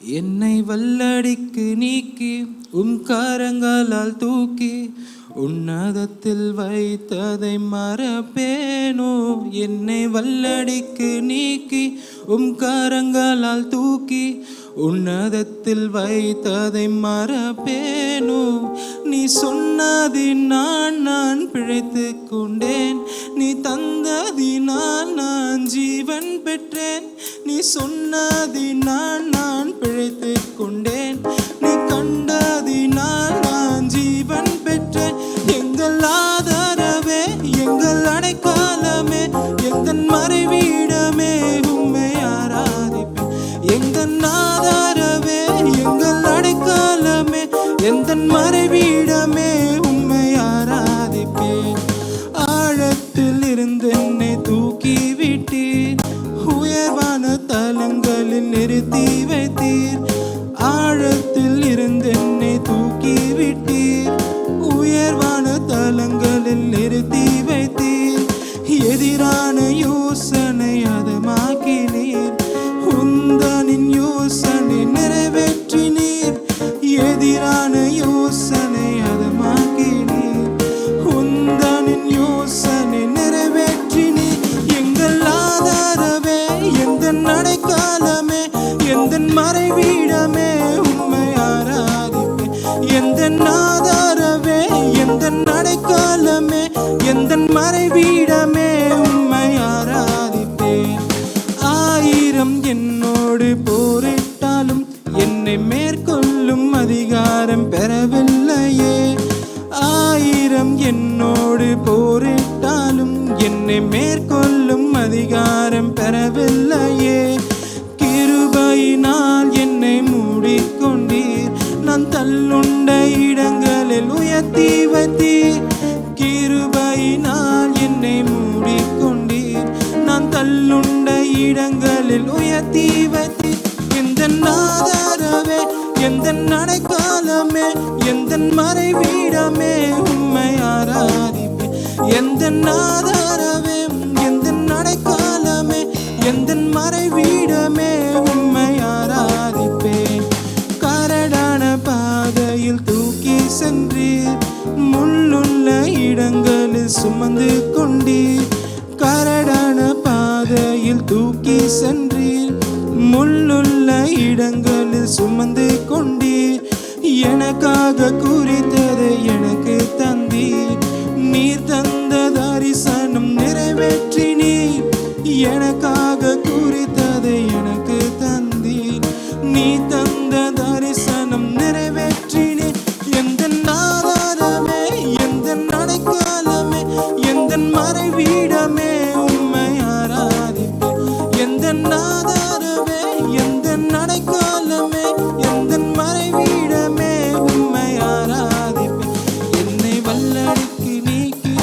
என்னை வல்லடிக்கு நீக்கி கரங்களால் தூக்கி உன்னதத்தில் வைத்ததை மறப்பேனோ. என்னை வல்லடிக்கு நீக்கி கரங்களால் தூக்கி உன்னதத்தில் வைத்ததை மறப்பேனோ. நீ சொன்னதினால் நான் பிழைத்து கொண்டேன், நீ தந்ததினால் நான் ஜீவன் பெற்றேன். நீ சொன்னதினால் நான் பிழைத்து கொண்டேன், நீ கண்டதினால் நான் ஜீவன் பெற்றேன். எங்கள் ஆதரவே, எங்கள் அடைக்கலமே, எங்கள் மறைவிடமே, உம்மை ஆராதிப்பேன். எங்கள் ஆதரவே, எங்கள் அடைக்கலமே, எங்கள் மறைவிடமே, உம்மை ஆராதிப்பேன். ஆழத்தில் இருந்து என்னை தூக்கி விட்டீர், உயர்வான தலங்களில் நிறுத்தி வைத்தீர். ஆழத்தில் இருந்து என்னை தூக்கி விட்டீர், உயர்வான தலங்களில் நிறுத்தி வைத்தீர். எதிரான யோசனை அதமாக்கினீர், உந்தனின் யோசனை நிறைவேற்றினீர். எதிரான யோசனை அதமாக்கினீர், உந்தனின் யோசனை நிறைவேற்றினீர். எங்கள் ஆதரவே, எந்தன் அடைக்கலமே, எந்தன் மறைவிடமே, உம்மை ஆராதிப்பேன். எந்தன் ஆதரவே, எந்தன் அடைக்கலமே, எந்தன் மறைவிடமே, உம்மை ஆராதிப்பேன். ஆயிரம் என்னோடு போரிட்டாலும் என்னை மேற்கொள்ளும் அதிகாரம் பெறவில்லையே. ஆயிரம் என்னோடு போரிட்டாலும் என்னை மேற்கொள்ளும் அதிகாரம் பெறவில்லையே. கிருபையினால் என்னை மூடிக்கொண்டீர், நான் தள்ளுண்ட இடங்களில் உயர்த்தி வைத்தீர். கிருபையினால் என்னை மூடிக்கொண்டீர், நான் தள்ளுண்ட இடங்களில் உயர்த்தி வைத்தீர். எந்தன் ஆதரவே, எந்தன் அடைக்கலமே, எந்தன் மறைவிடமே, உம்மை ஆராதிப்பேன். எந்தன் ஆதரவே, எந்தன் அடைக்கலமே, எந்தன் மறைவிடமே, உம்மை ஆராதிப்பேன். கரடான பாதையில் தூக்கி சென்றீர், முள்ளுள்ள இடங்களில் சுமந்து கொண்டீர். கரடான பாதையில் தூக்கி சென்றீர், முள்ளுள்ள இடங்களில் சுமந்து கொண்டீர். எனக்காக குறித்ததை எனக்கு தந்தீர், நீர் தந்த தரிசனம் நிறைவேற்றினீர். எனக்காக குறித்ததை எனக்கு தந்தீர், நீ தந்த தரிசனம் நிறைவேற்றினீர். எந்தன் ஆதாரமே, எந்தன் அடைக்கலமே, எந்தன் மறைவிடமே, உம்மை ஆராதிப்பேன். எந்தன் ஆதாரமே, எந்தன் அடைக்கலமே, எந்தன் மறைவிடமே, உம்மை ஆராதிப்பேன். என்னை வல்லடிக்கு நீக்கி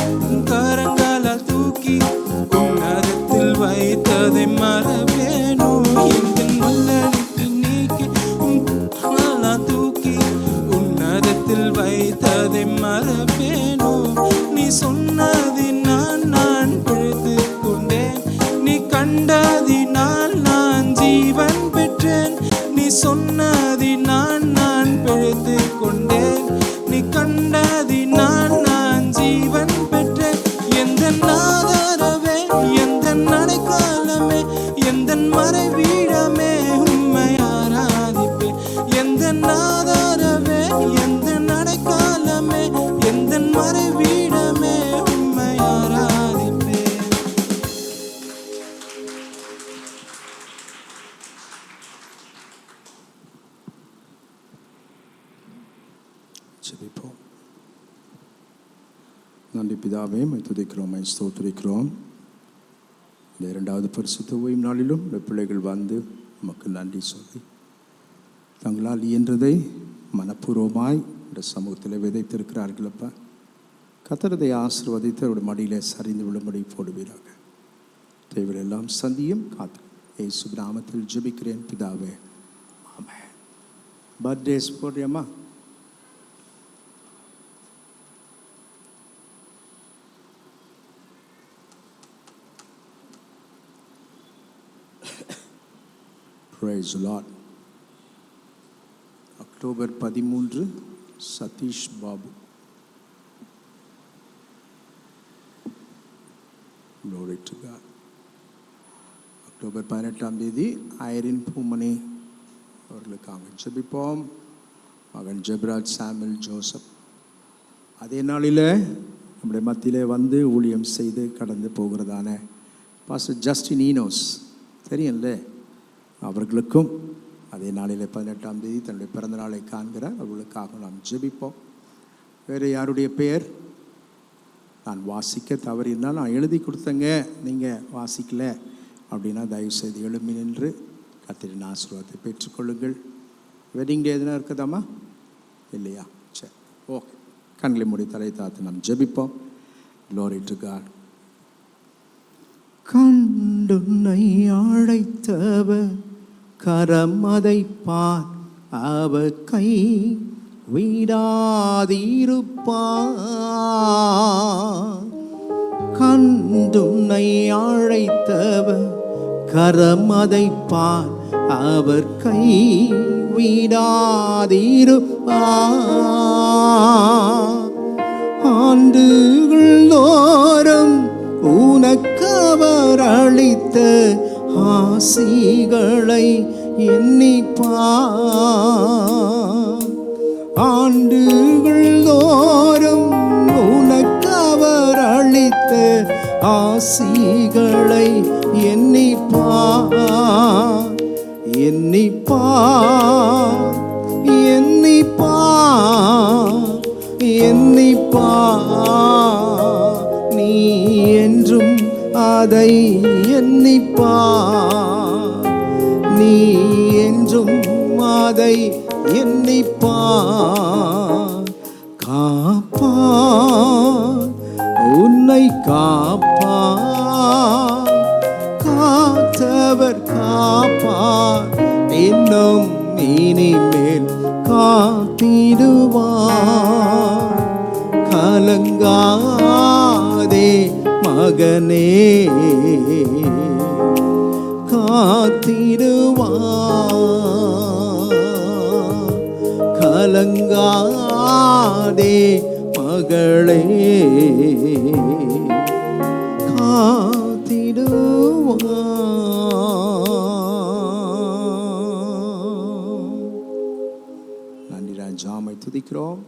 கரங்களால் தூக்கி உன்னதத்தில் வைத்ததை மறப்பேனோ. எந்தன் வல்லடிக்கு நீக்கி கரங்களால் தூக்கி உன்னதத்தில் வைத்ததை மறப்பேனோ. நீ சொன்னதினால் நான் பிழைத்து கொண்டேன், நீ கண்டதினால் நான் ஜீவன் பெற்றேன். நீ சொன்னதினால் நான் பிழைத்து கொண்டேன், நீ கண்டதினால் நான் ஜீவன் பெற்றேன். எந்தன் ஆதரவே, எந்தன் அடைக்கலமே, எந்தன் மறைவிடமே, உம்மை ஆராதிப்பேன். எந்தன் ஆதரவே, எந்தன் அடைக்கலமே, எந்தன் மறைவிடமே, உம்மை ஆராதிப்பேன். ஜெபிப்போம். நன்றி பிதாவே, உம்மை துதிக்கிறோம், உம்மை ஸ்தோத்திரிக்கிறோம். இந்த இரண்டாவது பரிசுத்த ஓய்வு நாளிலும் இந்த பிள்ளைகள் வந்து உமக்கு நன்றி சொல்லி தங்களால் இயன்றதை மனப்பூர்வமாய் இந்த சமூகத்தில் விதைத்திருக்கிறார்கள். அப்பா, கர்த்தரதை ஆசீர்வதித்து அவருடைய மடியிலே சரிந்து விழும்படி போடுவீராக. தேவைகள் எல்லாம் சந்தியும் காத்து இயேசு நாமத்தில் ஜெபிக்கிறேன் பிதாவே, ஆமென். பர்த்டேஸ் போடுறியம்மா? Praise the Lord. October 13 Satish Babu. Glory to God. October 18ஆம் தேதி ஐரின் பூமணி அவர்களுக்காக ஜெபிப்போம். மகன் ஜெப்ராஜ் சாமுel ஜோசப் அதே நாளில் நம்முடைய மத்தியிலே வந்து ஊழியம் செய்து கடந்து போகிறதான பாஸ்டர் ஜஸ்டின் ஈனோஸ் தெரியும்ல, அவர்களுக்கும் அதே நாளில் 18ஆம் தேதி தன்னுடைய பிறந்த நாளை காண்கிறார். அவர்களுக்காக நாம் ஜெபிப்போம். வேறு யாருடைய பெயர் நான் வாசிக்க தவறினால் நான் எழுதி கொடுத்தேங்க, நீங்கள் வாசிக்கல அப்படின்னா தயவுசெய்து எழுப்பி நின்று கர்த்தரின் ஆசீர்வாதத்தை பெற்றுக்கொள்ளுங்கள். வெட்டிங் டே எதுனா இருக்குதாம்மா? இல்லையா? சரி, ஓகே. கண்களை மூடி தலை தாத்து நாம் ஜெபிப்போம். Glory to God. கண்டுன்னை அழைத்தவர் கரம் அதை பார், அவர் கை விடாதிருப்பார். கண்டுன்னை அழைத்தவர் கரம் அதை பார், அவர் கை விடாதிருப்பார். ஆண்டுகள் தோறும் உனக்கவர் அளித்த ஆசிகளை எண்ணிப்பார். ஆண்டுகள் தோறும் உனக்கவர் அளித்த ஆசிகளை எண்ணிப்பார். எண்ணிப்பார், எண்ணிப்பார், எண்ணிப்பார். நீ என்றும் அதை எண்ணிப்பார். நீ என்றும் அதை எண்ணிப்பார். காப்பார், உன்னை காப்பார். காத்தவர் காப்பார், இன்னும் இனிமேல் காத்திடுவார். கலங்காதே மகனே, காத்திடுவார். கலங்காதே மகளே, காத்திடுவார். நன்றி ராஜா, உம்மை துதிக்கிறோம்.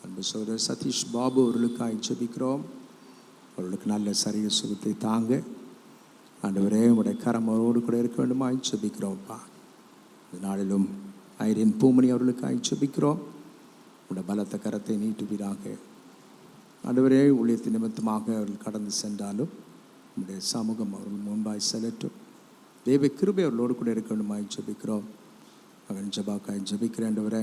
அன்பு சகோதரர் சதீஷ் பாபு அவர்களுக்காக ஜெபிக்கிறோம். அவர்களுக்கு நல்ல சரீர சுகத்தை தாங்க ஆண்டவரே, உங்களுடைய கரம் அவரோடு கூட இருக்க வேண்டுமாய் ஜெபிக்கிறோம்ப்பா. இந்த நாளிலும் ஐரின் பூமணி அவர்களுக்காக ஜெபிக்கிறோம். உங்களுடைய பலத்த கரத்தை நீட்டுவீராக ஆண்டவரே. ஊழியத்தின் நிமித்தமாக அவர்கள் கடந்து சென்றாலும் உங்களுடைய சமூகம் அவர்கள் முன்பாய் செல்லட்டும். தேவ கிருபை அவர்களோடு கூட இருக்க வேண்டுமாய் ஜெபிக்கிறோம். மகன் ஜபாக்காய் ஜெபிக்கிற ஆண்டவரே,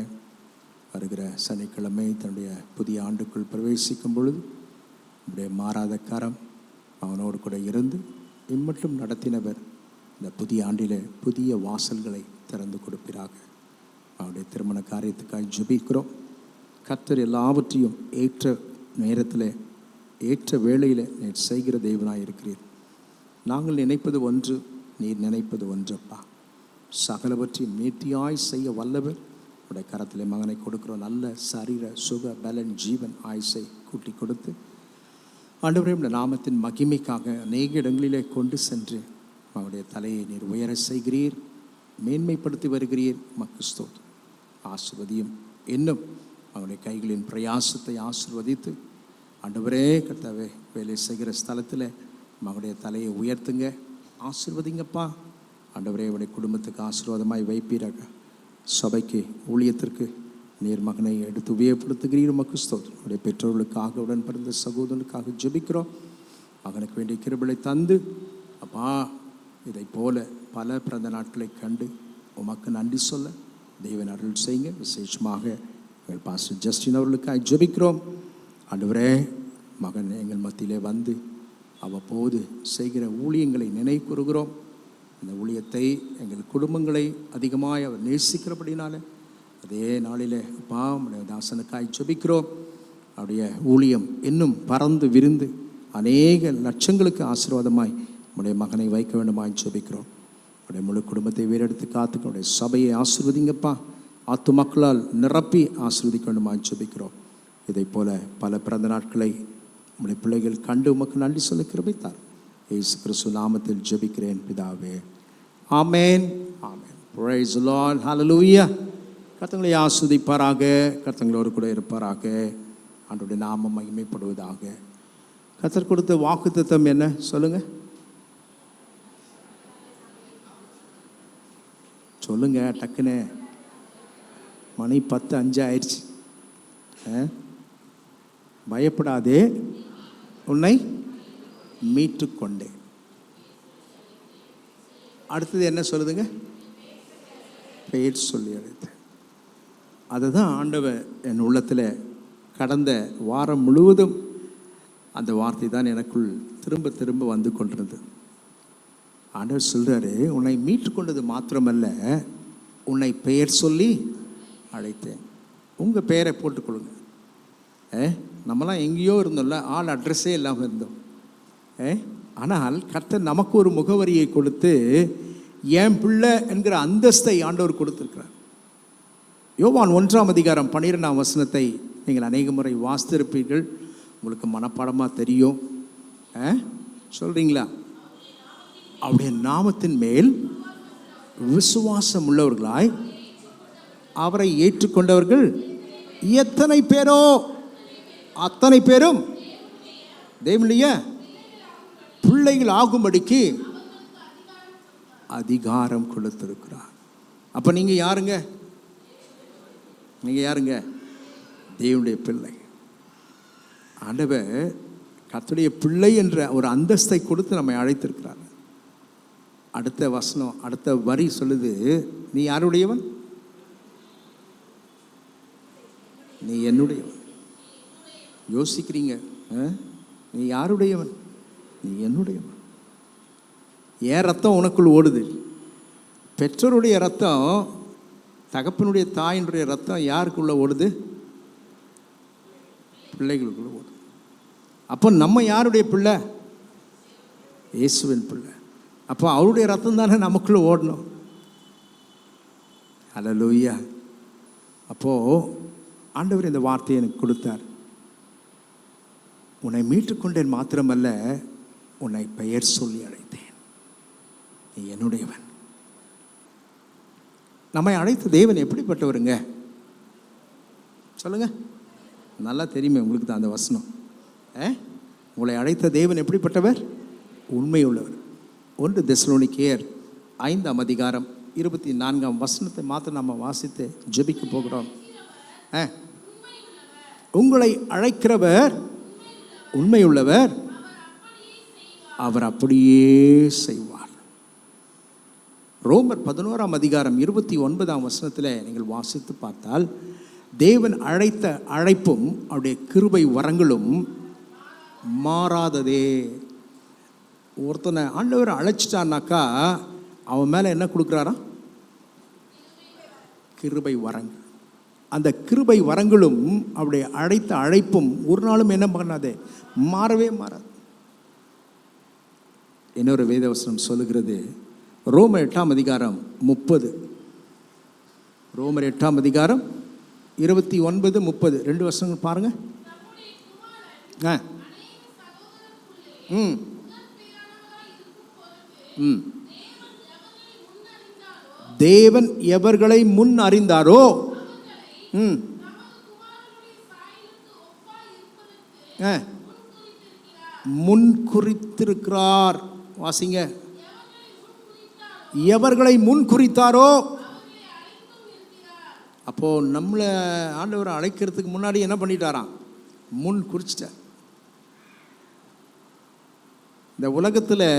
வருகிற சனிக்கிழமை தன்னுடைய புதிய ஆண்டுக்குள் பிரவேசிக்கும் பொழுது உடைய மாறாத கரம் அவனோடு கூட இருந்து இம்மட்டும் நடத்தினவர் இந்த புதிய ஆண்டில் புதிய வாசல்களை திறந்து கொடுப்பீராக. அவருடைய திருமண காரியத்துக்காக ஜெபிக்கிறோம். கர்த்தர் எல்லாவற்றையும் ஏற்ற நேரத்தில் ஏற்ற வேளையில் நீர் செய்கிற தெய்வனாக இருக்கிறீர். நாங்கள் நினைப்பது ஒன்று, நீர் நினைப்பது ஒன்றப்பா. சகலவற்றையும் நேர்த்தியாய் செய்ய வல்லவர். உடைய கரத்தில் மகனை கொடுக்குறோம். நல்ல சரீர சுக பலன் ஜீவன் ஆயுசை கூட்டி கொடுத்து ஆண்டவரே, இந்த நாமத்தின் மகிமைக்காக அநேக இடங்களிலே கொண்டு சென்று அவருடைய தலையை நீர் உயர செய்கிறீர், மேன்மைப்படுத்தி வருகிறீர். மக்கு ஸ்தோத்திரம். ஆசீர்வதியும். இன்னும் அவருடைய கைகளின் பிரயாசத்தை ஆசீர்வதித்து ஆண்டவரே கர்த்தாவே, வேலை செய்கிற ஸ்தலத்தில் மகனுடைய தலையை உயர்த்துங்க, ஆசீர்வதிங்கப்பா. ஆண்டவரே, அவருடைய குடும்பத்துக்கு ஆசீர்வாதமாய் வைப்பீராக. சபைக்கு ஊழியத்திற்கு நீர் மகனை எடுத்து உபயோகப்படுத்துகிறீர். உமக்கு ஸ்தோத்திரம். அவருடைய பெற்றோர்களுக்காக, உடன் பிறந்த சகோதரனுக்காக ஜெபிக்கிறோம். மகனுக்கு வேண்டிய கிருபையை தந்து அப்பா, இதை போல பல பிறந்த நாட்களை கண்டு உமக்கு நன்றி சொல்ல தேவன் அருள் செய்யுங்க. விசேஷமாக எங்கள் பாஸ்டர் ஜஸ்டின் அவர்களுக்காக ஜெபிக்கிறோம். ஆண்டவரே, மகன் எங்கள் மத்தியிலே வந்து அவ்வப்போது செய்கிற ஊழியங்களை நினைவு கூறுகிறோம். இந்த ஊழியத்தை எங்கள் குடும்பங்களை அதிகமாக அவர் நேசிக்கிறபடினால அதே நாளிலே அப்பா உடைய தாசனுக்காய் ஜெபிக்கிறோம். அவருடைய ஊழியம் இன்னும் பறந்து விரிந்து அநேக லட்சங்களுக்கு ஆசீர்வாதமாய் உடைய மகனை வைக்க வேண்டுமாய் ஜெபிக்கிறோம். அவருடைய முழு குடும்பத்தை வேறெடுத்து காத்துக்க, அவருடைய சபையை ஆசீர்வதிங்கப்பா. ஆத்துமாக்களால் நிரப்பி ஆசீர்வதிக்க வேண்டுமாய் ஜெபிக்கிறோம். இதை போல பல பிறந்த நாட்களை நம்முடைய பிள்ளைகள் கண்டு உமக்கு நன்றி சொல்ல கிருபைத்தார். இயேசு கிறிஸ்து நாமத்தில் ஜெபிக்கிறேன் பிதாவே, ஆமென், ஆமென். Praise the Lord, hallelujah. கர்த்தங்களை ஆசீர்வதிப்பாராக, கர்த்தங்களோடு கூட இருப்பாராக. ஆண்டவருடைய நாமம் மகிமைப்படுவதாக. கர்த்தர் கொடுத்த வாக்குத்தத்தம் என்ன சொல்லுங்க, சொல்லுங்க டக்குன்னு. மணி 10:05 ஆயிடுச்சு. பயப்படாதே, உன்னை மீட்டு கொண்டேன். அடுத்தது என்ன சொல்லுதுங்க, பெயர் சொல்லி அழைத்தேன். அதுதான் ஆண்டவர் என் உள்ளத்தில் கடந்த வாரம் முழுவதும் அந்த வார்த்தை தான் எனக்குள் திரும்ப திரும்ப வந்து கொண்டிருந்தது. ஆண்டவர் சொல்கிறாரு, உன்னை மீட்டு கொண்டது மாத்திரமல்ல, உன்னை பெயர் சொல்லி அழைத்தேன். உங்கள் பெயரை போட்டுக்கொள்ளுங்க. நம்மலாம் எங்கேயோ இருந்தோம்ல, ஆள் அட்ரஸே இல்லாமல் இருந்தோம். ஆனால் கர்த்தர் நமக்கு ஒரு முகவரியை கொடுத்து என் பிள்ளை என்கிற அந்தஸ்தை ஆண்டவர் கொடுத்துருக்கிறார். யோவான் 1ஆம் அதிகாரம் 12ஆம் வசனத்தை நீங்கள் அநேக முறை வாசித்திருப்பீர்கள், உங்களுக்கு மனப்பாடமாக தெரியும். சொல்கிறீங்களா? அவருடைய நாமத்தின் மேல் விசுவாசம் உள்ளவர்களாய் அவரை ஏற்றுக்கொண்டவர்கள் எத்தனை பேரோ அத்தனை பேரும் தேவனுடைய பிள்ளைகள் ஆகும்படிக்கு அதிகாரம் கொடுத்திருக்கிறார். அப்போ நீங்கள் யாருங்க? நீங்கள் யாருங்க? தேவனுடைய பிள்ளை. ஆண்டவர் கர்த்தருடைய பிள்ளை என்ற ஒரு அந்தஸ்தை கொடுத்து நம்மை அழைத்திருக்கிறார். அடுத்த வசனம், அடுத்த வரி சொல்லுது, நீ யாருடையவன்? நீ என்னுடையவன். யோசிக்கிறீங்க, நீ யாருடையவன்? நீ என்னுடையவன். என் ரத்தம் உனக்குள் ஓடுது. பெற்றோருடைய ரத்தம், தகப்பனுடைய தாயினுடைய ரத்தம் யாருக்குள்ள ஓடுது? பிள்ளைகளுக்குள்ள ஓடுது. அப்போ நம்ம யாருடைய பிள்ளை? இயேசுவின் பிள்ளை. அப்போ அவருடைய ரத்தம் தானே நமக்குள்ள ஓடணும். ஹல்லேலூயா. அப்போது ஆண்டவர் இந்த வார்த்தையை எனக்கு கொடுத்தார். உன்னை மீட்டுக்கொண்டேன் மாத்திரமல்ல, உன்னை பெயர் சொல்லி அழைத்தேன். நீ என்னுடையவன். நம்மை அழைத்த தேவன் எப்படிப்பட்டவருங்க சொல்லுங்க. நல்லா தெரியுமே உங்களுக்கு தான் அந்த வசனம். உங்களை அழைத்த தேவன் எப்படிப்பட்டவர்? உண்மை உள்ளவர். 1 தெசலோனிக்கேயர் 5ஆம் அதிகாரம் 24ஆம் வசனத்தை மாத்திரம் நம்ம வாசித்து ஜெபிக்க போகிறோம். உங்களை அழைக்கிறவர் உண்மையுள்ளவர், அவர் அப்படியே செய்வார். ரோமர் 11ஆம் அதிகாரம் 29ஆம் வசனத்தில் நீங்கள் வாசித்து பார்த்தால், தேவன் அழைத்த அழைப்பும் அவருடைய கிருபை வரங்களும் மாறாததே. ஒருத்தனை ஆண்டவர் அழைச்சிட்டான்னாக்கா அவன் மேலே என்ன கொடுக்குறாராம்? கிருபை வரங்கள். அந்த கிருபை வரங்களும் அவருடைய அழைத்த அழைப்பும் ஒரு நாளும் என்ன பண்ணாதே, மாறவே மாறாது. இன்னொரு வேதவசனம் சொல்லுகிறது, ரோமர் 8ஆம் அதிகாரம் 30, ரோமர் 8ஆம் அதிகாரம் 29, 30 2 வசனங்கள் பாருங்க. தேவன் எவர்களை முன் அறிந்தாரோ முன் குறித்திருக்கிறார். வாசிங்க. எவர்களை முன் குறித்தாரோ. அப்போ நம்மளை ஆண்டவரை அழைக்கிறதுக்கு முன்னாடி என்ன பண்ணிட்டாராம்? முன் குறிச்சிட்டார். இந்த உலகத்தில்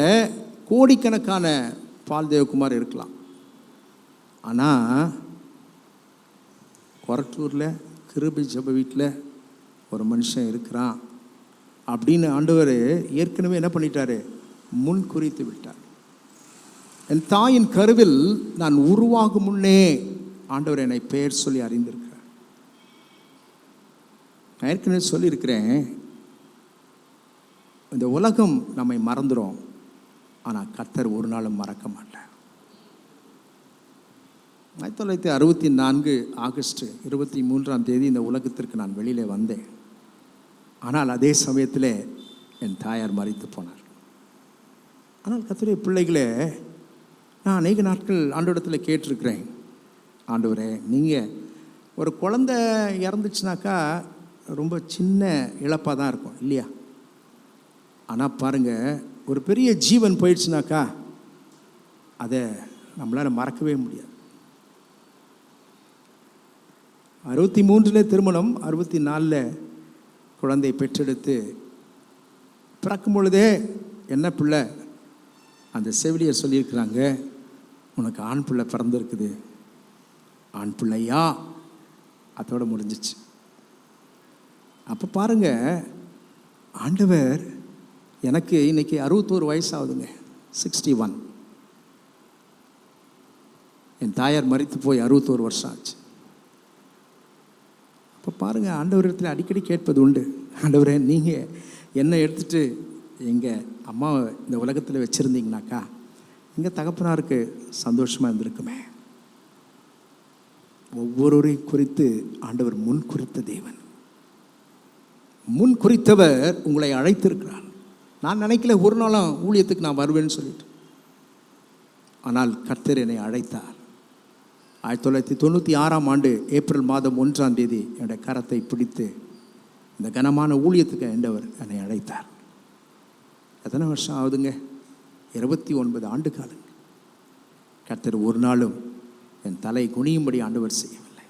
கோடிக்கணக்கான பால் தேவகுமார் இருக்கலாம். ஆனால் கொரட்டூரில் கிருபை ஜெப வீட்டில் ஒரு மனுஷன் இருக்கிறான் அப்படின்னு ஆண்டவர் ஏற்கனவே என்ன பண்ணிட்டாரு? முன் குறித்து விட்டார். என் தாயின் கருவில் நான் உருவாகும் முன்னே ஆண்டவர் என்னை பெயர் சொல்லி அறிந்திருக்கிறார். நான் ஏற்கனவே சொல்லியிருக்கிறேன், இந்த உலகம் நம்மை மறந்துடும், ஆனால் கர்த்தர் ஒரு நாளும் மறக்க மாட்டார். 1964 ஆகஸ்ட் 23ஆம் தேதி இந்த உலகத்திற்கு நான் வெளியிலே வந்தேன். ஆனால் அதே சமயத்தில் என் தாயார் மரித்து போனார். ஆனால் கர்த்தருடைய பிள்ளைகளே, நான் அநேக நாட்கள் ஆண்டவரிடத்தில் கேட்டிருக்கிறேன், ஆண்டவரே, நீங்கள் ஒரு குழந்தை இறந்துச்சுனாக்கா ரொம்ப சின்ன இழப்பாக தான் இருக்கும் இல்லையா? ஆனால் பாருங்கள், ஒரு பெரிய ஜீவன் போயிடுச்சுனாக்கா அதை நம்மளால் மறக்கவே முடியாது. 63 திருமணம், 64 குழந்தை பெற்றெடுத்து பிறக்கும் பொழுதே என்ன பிள்ளை, அந்த செவிலியர் சொல்லியிருக்கிறாங்க, உனக்கு ஆண் பிள்ளை பிறந்திருக்குது. ஆண் பிள்ளையா? அதோட முடிஞ்சிச்சு. அப்போ பாருங்கள், ஆண்டவர் எனக்கு இன்னைக்கு 61 வயசு ஆகுதுங்க, 61. என் தாயார் மரித்து போய் 61 வருஷம் ஆச்சு. இப்போ பாருங்கள், ஆண்டவரிடத்தில் அடிக்கடி கேட்பது உண்டு, ஆண்டவரே, நீங்கள் என்னை எடுத்துகிட்டு எங்கள் அம்மாவை இந்த உலகத்தில் வச்சுருந்தீங்கனாக்கா எங்கள் தகப்பனாருக்கு சந்தோஷமாக இருந்திருக்குமே. ஒவ்வொருவரையும் குறித்து ஆண்டவர் முன் குறித்த தேவன். முன் குறித்தவர் உங்களை அழைத்திருக்கிறார். நான் நினைக்கல ஒரு நாளும் ஊழியத்துக்கு நான் வருவேன்னு சொல்லிட்டு, ஆனால் கர்த்தர் என்னை அழைத்தார். 1996ஆம் ஆண்டு ஏப்ரல் மாதம் 1ஆம் தேதி என்னுடைய கரத்தை பிடித்து இந்த கனமான ஊழியத்துக்கு ஆண்டவர் என்னை அழைத்தார். எத்தனை வருஷம் ஆகுதுங்க? 29 ஆண்டு காலங்க. கர்த்தர் ஒரு நாளும் என் தலை குனியும்படி ஆண்டவர் செய்யவில்லை.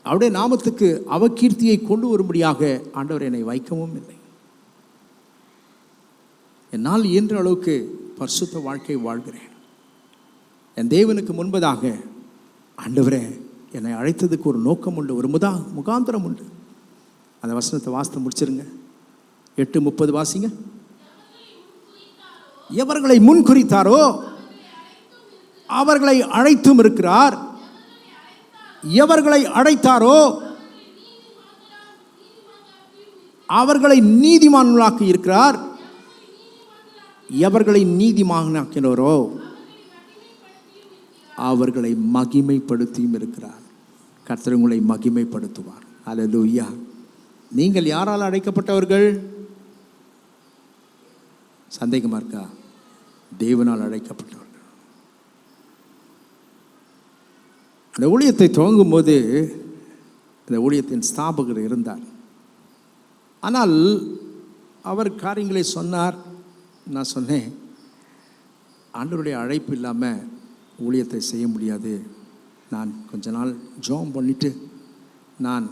அவருடைய நாமத்துக்கு அவகீர்த்தியை கொண்டு வரும்படியாக ஆண்டவர் என்னை வைக்கவும் இல்லை. என்னால் இயன்ற அளவுக்கு பரிசுத்த வாழ்க்கை வாழ்கிறேன். என் தேவனுக்கு முன்பதாக, ஆண்டவரே, என்னை அழைத்ததுக்கு ஒரு நோக்கம் உண்டு, ஒரு முகாந்திரம் உண்டு. அந்த வசனத்தை வாசித்து முடிச்சிருங்க. 8:30 வாசிங்க. எவர்களை முன் குறித்தாரோ அவர்களை அழைத்தும் இருக்கிறார். எவர்களை அழைத்தாரோ அவர்களை நீதிமான்களாக்கி இருக்கிறார். எவர்களை நீதிமானாக்கினோரோ அவர்களை மகிமைப்படுத்தியும் இருக்கிறார். கர்த்தர் உங்களை மகிமைப்படுத்துவார். அல்லேலூயா. நீங்கள் யாரால் அழைக்கப்பட்டவர்கள்? சந்தேகமா இருக்கா? தேவனால் அழைக்கப்பட்டவர்கள். அந்த ஊழியத்தை துவங்கும் போது இந்த ஊழியத்தின் ஸ்தாபகர் இருந்தார். ஆனால் அவர் காரியங்களை சொன்னார். நான் சொன்னேன், ஆண்டவருடைய அழைப்பு இல்லாமல் ஊழியத்தை செய்ய முடியாது. நான் கொஞ்ச நாள் ஜெபம் பண்ணிவிட்டு நான்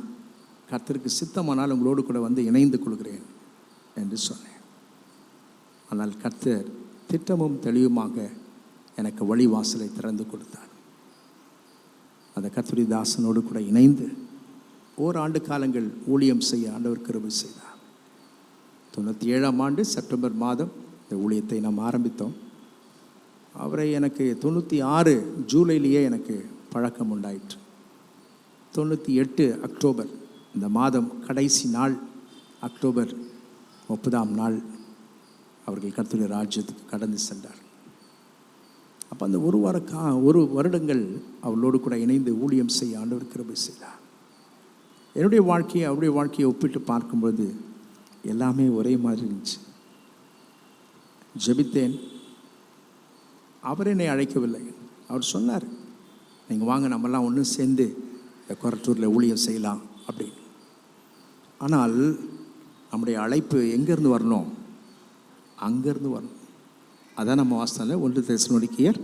கர்த்தருக்கு சித்தமானால் உங்களோடு கூட வந்து இணைந்து கொள்கிறேன் என்று சொன்னேன். ஆனால் கர்த்தர் திட்டமும் தெளிவுமாக எனக்கு வழிவாசலை திறந்து கொடுத்தார். அந்த கர்த்தருடைய தாசனோடு கூட இணைந்து ஓராண்டு காலங்கள் ஊழியம் செய்ய ஆண்டவர் கிருபை செய்தார். 97ஆம் ஆண்டு செப்டம்பர் மாதம் இந்த ஊழியத்தை நாம் ஆரம்பித்தோம். அவரை எனக்கு 96 ஜூலையிலேயே எனக்கு பழக்கம் உண்டாயிற்று. 98 அக்டோபர், இந்த மாதம் கடைசி நாள், அக்டோபர் 30ஆம் நாள் அவர்கள் கர்த்தருடைய ராஜ்யத்துக்கு கடந்து சென்றார். அப்போ அந்த ஒரு வருடங்கள் அவளோடு கூட இணைந்து ஊழியம் செய்ய ஆண்டவர் கிருபை செய்தார். என்னுடைய வாழ்க்கையை அவருடைய வாழ்க்கையை ஒப்பிட்டு பார்க்கும்போது எல்லாமே ஒரே மாதிரி இருந்துச்சு. ஜெபித்தேன். அவர் என்னை அழைக்கவில்லை. அவர் சொன்னார், நீங்கள் வாங்க, நம்மெல்லாம் ஒன்று சேர்ந்து இந்த கொரட்டூரில் ஊழியம் செய்யலாம் அப்படின்னு. ஆனால் நம்முடைய அழைப்பு எங்கேருந்து வரணும்? அங்கேருந்து வரணும். அதான் நம்ம வாசனில் 1 தெசலோனிக்கேயர்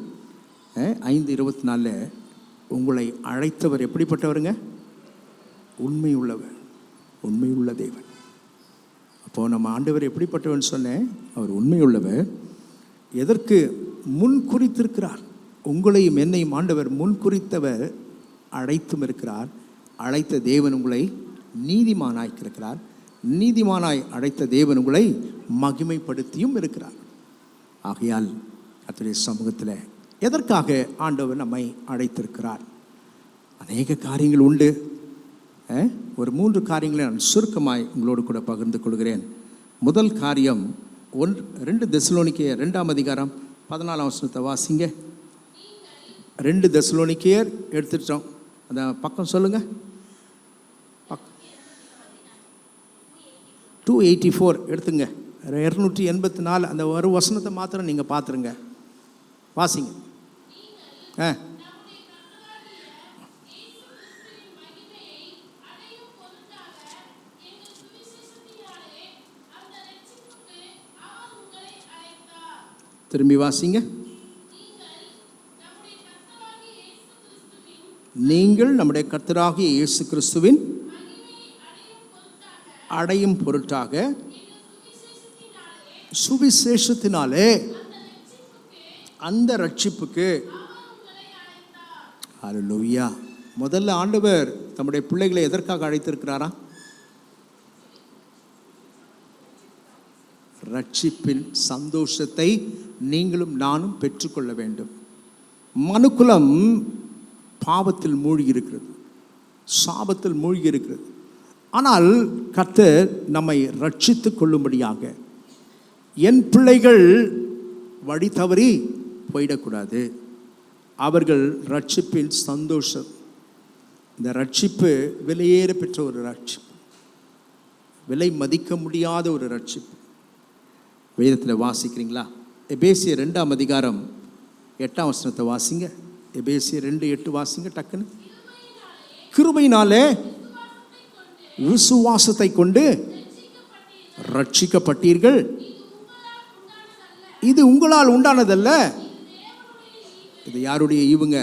5:24 உங்களை அழைத்தவர் எப்படிப்பட்டவருங்க? உண்மை உள்ளவர், உண்மை உள்ள தேவன். அப்போது நம்ம ஆண்டவர் எப்படிப்பட்டவன் சொன்னேன்? அவர் உண்மை உள்ளவர். எதற்கு முன் குறித்திருக்கிறார்? உங்களையும் என்னையும் ஆண்டவர் முன் குறித்தவர், அழைத்தும் இருக்கிறார். அழைத்த தேவன் உங்களை நீதிமானாய்க்கிறார். நீதிமானாய் அழைத்த தேவன் உங்களை மகிமைப்படுத்தியும் இருக்கிறார். ஆகையால் கர்த்தருடைய சமூகத்தில் எதற்காக ஆண்டவர் நம்மை அழைத்திருக்கிறார்? அநேக காரியங்கள் உண்டு. ஒரு 3 காரியங்களை நான் சுருக்கமாய் உங்களோடு கூட பகிர்ந்து கொள்கிறேன். முதல் காரியம் 2 தெசலோனிக்கேயர் 2ஆம் அதிகாரம் 14ஆம் வசனத்தை வாசிங்க. 2 தெசலோனிக்கேயர் எடுத்துட்டோம். அந்த பக்கம் சொல்லுங்க. 284 எடுத்துங்க. 284 அந்த ஒரு வசனத்தை மாத்திரம் நீங்கள் பார்த்துருங்க, வாசிங்க. திரும்பி வாசிங்க. நீங்கள் நம்முடைய கர்த்தராகிய இயேசு கிறிஸ்துவின் அடையும் பொருட்டாக சுவிசேஷத்தினாலே அந்த ரட்சிப்புக்கு. ஹல்லேலூயா. முதல்ல ஆண்டவர் தம்முடைய பிள்ளைகளை எதற்காக அழைத்திருக்கிறாரா? ரட்சிப்பின் சந்தோஷத்தை நீங்களும் நானும் பெற்றுக்கொள்ள வேண்டும். மனுக்குலம் பாவத்தில் மூழ்கி இருக்கிறது, சாபத்தில் மூழ்கி இருக்கிறது. ஆனால் கர்த்தர் நம்மை ரட்சித்துக் கொள்ளும்படியாக, என் பிள்ளைகள் வழி தவறி போயிடக்கூடாது, அவர்கள் ரட்சிப்பின் சந்தோஷம். இந்த ரட்சிப்பு விலையேற பெற்ற ஒரு ரட்சிப்பு, விலை மதிக்க முடியாத ஒரு ரட்சிப்பு. வேதத்தில் வாசிக்கிறீங்களா? எபேசியர் 2ஆம் அதிகாரம் 8ஆம் வசனத்தை வாசிங்க. எபேசியர் 2:8 வாசிங்க டக்குன்னு. கிருபையினாலே விசுவாசத்தை கொண்டு ரட்சிக்கப்பட்டீர்கள், இது உங்களால் உண்டானதல்ல. இது யாருடைய ஈவுங்க?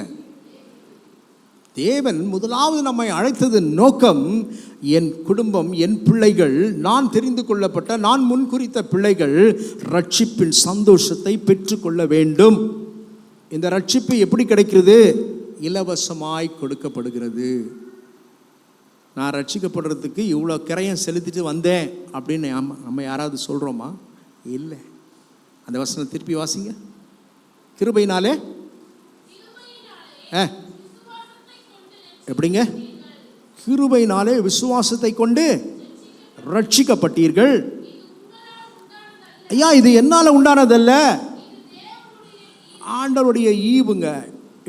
தேவன் முதலாவது நம்மை அழைத்தது நோக்கம், என் குடும்பம், என் பிள்ளைகள், நான் தெரிந்து கொள்ளப்பட்ட, நான் முன்குறித்த பிள்ளைகள் ரட்சிப்பின் சந்தோஷத்தை பெற்றுக்கொள்ள வேண்டும். இந்த ரட்சிப்பு எப்படி கிடைக்கிறது? இலவசமாய் கொடுக்கப்படுகிறது. நான் ரட்சிக்கப்படுறதுக்கு இவ்வளோ கிரையம் செலுத்திட்டு வந்தேன் அப்படின்னு நம்ம யாராவது சொல்கிறோமா? இல்லை. அந்த வசனம் திருப்பி வாசிங்க. கிருபையினாலே எப்படிங்க? கிருபையினாலே விசுவாசத்தை கொண்டு ரட்சிக்கப்பட்டீர்கள். ஐயா, இது என்னால் உண்டானதல்ல, ஆண்டவருடைய ஈவுங்க.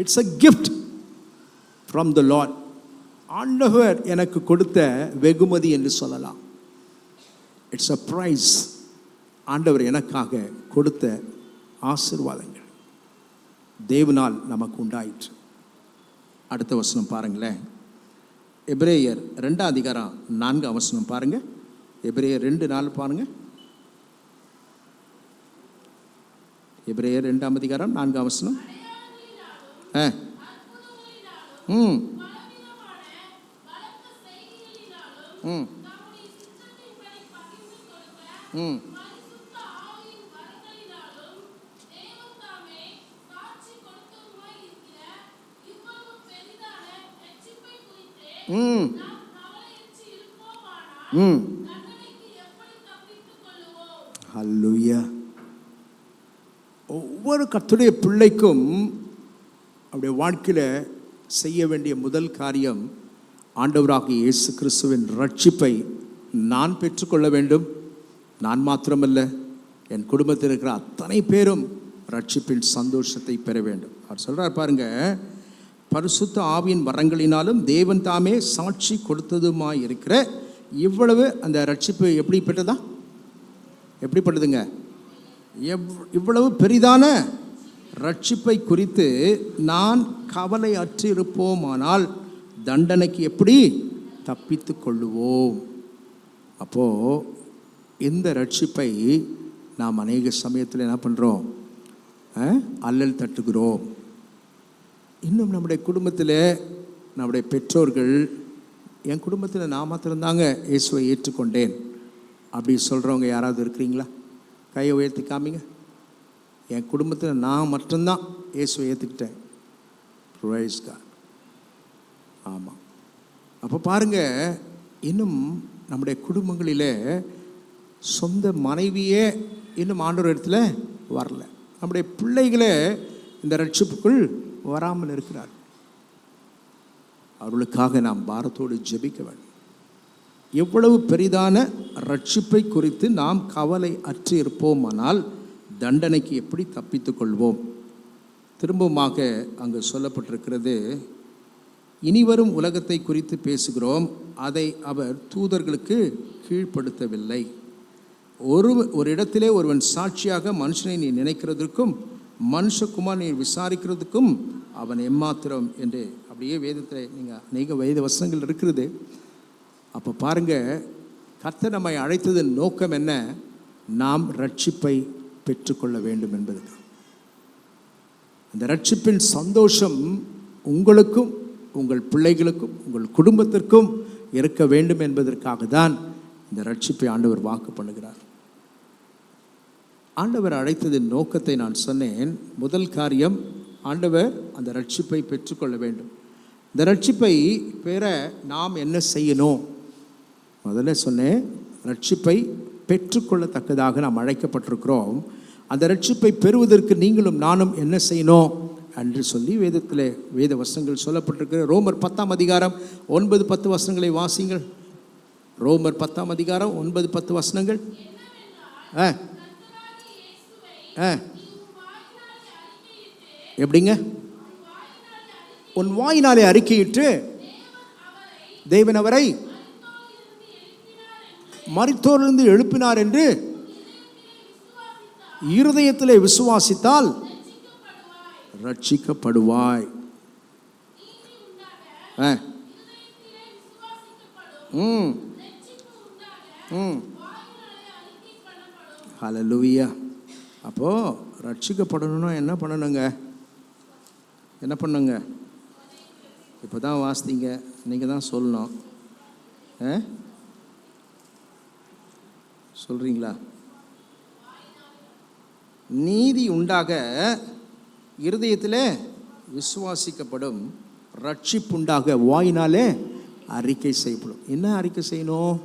It's a gift from the Lord. ஆண்டவர் எனக்கு கொடுத்த வெகுமதி என்று சொல்லலாம். It's a prize. ஆண்டவர் எனக்காக கொடுத்த ஆசீர்வாதங்கள் தேவனால் நமக்கு உண்டாயிற்று. அடுத்த வசனம் பாருங்களேன். எபிரேயர் 2ஆம் அதிகாரம் 4ஆம் வசனம் பாருங்க. எபிரேயர் 2:4 பாருங்க. எபிரேயர் 2ஆம் அதிகாரம் 4ஆம் வசனம். ஹல்லேலூயா. ஒவ்வொரு கர்த்தருடைய பிள்ளைக்கும் அவருடைய வாழ்க்கையில் செய்ய வேண்டிய முதல் காரியம், ஆண்டவராகிய இயேசு கிறிஸ்துவின் ரட்சிப்பை நான் பெற்றுக்கொள்ள வேண்டும். நான் மாத்திரமல்ல, என் குடும்பத்தில் இருக்கிற அத்தனை பேரும் ரட்சிப்பின் சந்தோஷத்தை பெற வேண்டும். அவர் சொல்கிறார் பாருங்க, பரிசுத்த ஆவியின் வரங்களினாலும் தேவன் தாமே சாட்சி கொடுத்ததுமாய் இருக்கிற இவ்வளவு. அந்த ரட்சிப்பு எப்படி பெற்றதா? எப்படிப்பட்டதுங்க? இவ்வளவு பெரிதான ரட்சிப்பை குறித்து நான் கவலை அற்றிருப்போமானால் தண்டனைக்கு எப்படி தப்பித்து கொள்ளுவோம்? அப்போது இந்த ரட்சிப்பை நாம் அநேக சமயத்தில் என்ன பண்ணுறோம்? அல்லல் தட்டுகிறோம். இன்னும் நம்முடைய குடும்பத்தில் நம்முடைய பெற்றோர்கள், என் குடும்பத்தில் நான் மாத்திரம்தாங்க இயேசுவை ஏற்றுக்கொண்டேன் அப்படி சொல்கிறவங்க யாராவது இருக்கிறீங்களா? கையை உயர்த்தி காமிங்க. என் குடும்பத்தில் நான் மட்டும்தான் இயேசுவை ஏற்றுக்கிட்டேன். Price God. ஆமாம். அப்போ பாருங்கள், இன்னும் நம்முடைய குடும்பங்களில் சொந்த மனைவியே இன்னும் ஆண்டவர் இடத்துல வரல. நம்முடைய பிள்ளைகளே இந்த ரட்சிப்புக்குள் வராமல் இருக்கிறார். அவர்களுக்காக நாம் பாரத்தோடு ஜெபிக்க வேண்டும். எவ்வளவு பெரிதான ரட்சிப்பை குறித்து நாம் கவலை அற்று இருப்போமானால் தண்டனைக்கு எப்படி தப்பித்து கொள்வோம்? திரும்பமாக அங்கு சொல்லப்பட்டிருக்கிறது, இனிவரும் உலகத்தை குறித்து பேசுகிறோம், அதை அவர் தூதர்களுக்கு கீழ்ப்படுத்தவில்லை. ஒரு இடத்திலே ஒருவன் சாட்சியாக மனுஷனை நீ நினைக்கிறதுக்கும் மனுஷகுமார் நீ விசாரிக்கிறதுக்கும் அவன் எம்மாத்திரம் என்று அப்படியே வேதத்தில் நீங்கள் அநேக வேத வசனங்கள் இருக்கிறது. அப்போ பாருங்க, கர்த்தர் நம்மை அழைத்ததன் நோக்கம் என்ன? நாம் ரட்சிப்பை பெற்றுக்கொள்ள வேண்டும் என்பது. அந்த ரட்சிப்பின் சந்தோஷம் உங்களுக்கும் உங்கள் பிள்ளைகளுக்கும் உங்கள் குடும்பத்திற்கும் இருக்க வேண்டும் என்பதற்காக தான் இந்த ரட்சிப்பை ஆண்டவர் வாக்கு பண்ணுகிறார். ஆண்டவர் அழைத்ததின் நோக்கத்தை நான் சொன்னேன். முதல் காரியம், ஆண்டவர் அந்த ரட்சிப்பை பெற்றுக்கொள்ள வேண்டும். இந்த ரட்சிப்பை பெற நாம் என்ன செய்யணும்? முதல்ல சொன்னேன், ரட்சிப்பை பெற்றுக்கொள்ளத்தக்கதாக நாம் அழைக்கப்பட்டிருக்கிறோம். அந்த ரட்சிப்பை பெறுவதற்கு நீங்களும் நானும் என்ன செய்யணும் என்று சொல்லி வேதத்தில் வேத வசனங்கள் சொல்லப்பட்டிருக்கிற ரோமர் 10ஆம் அதிகாரம் 9-10 வசனங்களை வாசிங்கள். ரோமர் 10ஆம் அதிகாரம் 9-10 வசனங்கள். எப்படிங்க? உன் வாயினாலே அறிக்கையிட்டு தேவன் அவரை மரித்தோரிலிருந்து எழுப்பினார் என்று இருதயத்திலே விசுவாசித்தால் ரட்சிக்கப்படுவாய். ஹல்லேலூயா. அப்போ ரட்சிக்கப்படணும்னா என்ன பண்ணணுங்க? என்ன பண்ணுங்க? இப்போ தான் வாசித்தீங்க, நீங்கள் தான் சொல்லணும். சொல்கிறீங்களா? நீதி உண்டாக இருதயத்தில் விசுவாசிக்கப்படும், ரட்சிப்புண்டாக வாயினாலே அறிக்கை செய்யப்படும். என்ன அறிக்கை செய்யணும்?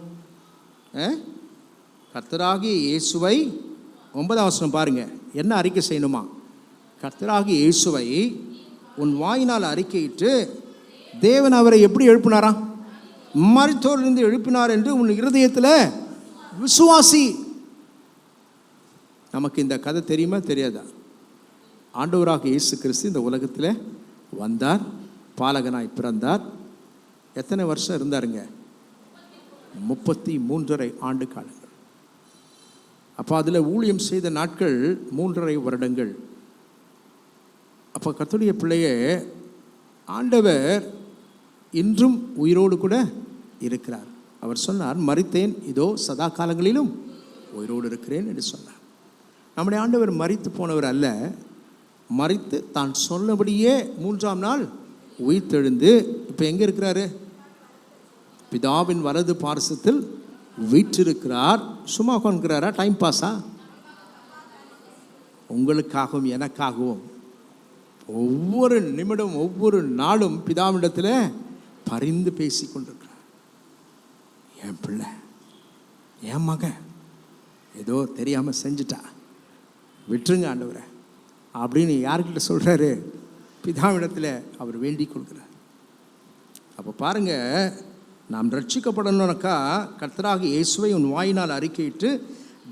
கர்த்தராகிய இயேசுவை 9ஆம் வசனம் பாருங்க. என்ன அறிக்கை செய்யணுமா? கர்த்தராகிய இயேசுவை உன் வாயினால் அறிக்கையிட்டு தேவன் அவரை எப்படி எழுப்பினாராம்? மரித்தோரிலிருந்து எழுப்பினார் என்று உன் இருதயத்தில் விசுவாசி. நமக்கு இந்த கதை தெரியுமா தெரியாதா? ஆண்டவராக இயேசு கிறிஸ்து இந்த உலகத்தில் வந்தார், பாலகனாய் பிறந்தார். எத்தனை வருஷம் இருந்தாருங்க? 33.5 ஆண்டு காலங்கள். அப்போ அதில் ஊழியம் செய்த நாட்கள் 3.5 வருடங்கள். அப்போ கர்த்தருடைய பிள்ளையே, ஆண்டவர் இன்றும் உயிரோடு கூட இருக்கிறார். அவர் சொன்னார், மரித்தேன், இதோ சதா காலங்களிலும் உயிரோடு இருக்கிறேன் என்று சொன்னார். நம்முடைய ஆண்டவர் மரித்து போனவர் அல்ல, மரித்து தான் சொன்னபடியே 3ஆம் நாள் உயிர்த்தெழுந்து இப்போ எங்கே இருக்கிறாரு? பிதாவின் வலது பார்சத்தில் வீற்றிருக்கிறார். சும்மா உட்கார்ந்துக்கிறாரா? டைம் பாஸா? உங்களுக்காகவும் எனக்காகவும் ஒவ்வொரு நிமிடம் ஒவ்வொரு நாளும் பிதாவிடத்தில் பரிந்து பேசி கொண்டிருக்கிறார். என் பிள்ளை, என் மகன் ஏதோ தெரியாமல் செஞ்சுட்டா, விட்டுருங்க ஆண்டவரை அப்படின்னு யார்கிட்ட சொல்கிறாரு? பிதாவிடத்தில் அவர் வேண்டிக் கொள்கிறார். அப்போ பாருங்க, நாம் ரட்சிக்கப்படணும்னாக்கா கர்த்தராகிய இயேசுவை உன் வாயினால் அறிக்கையிட்டு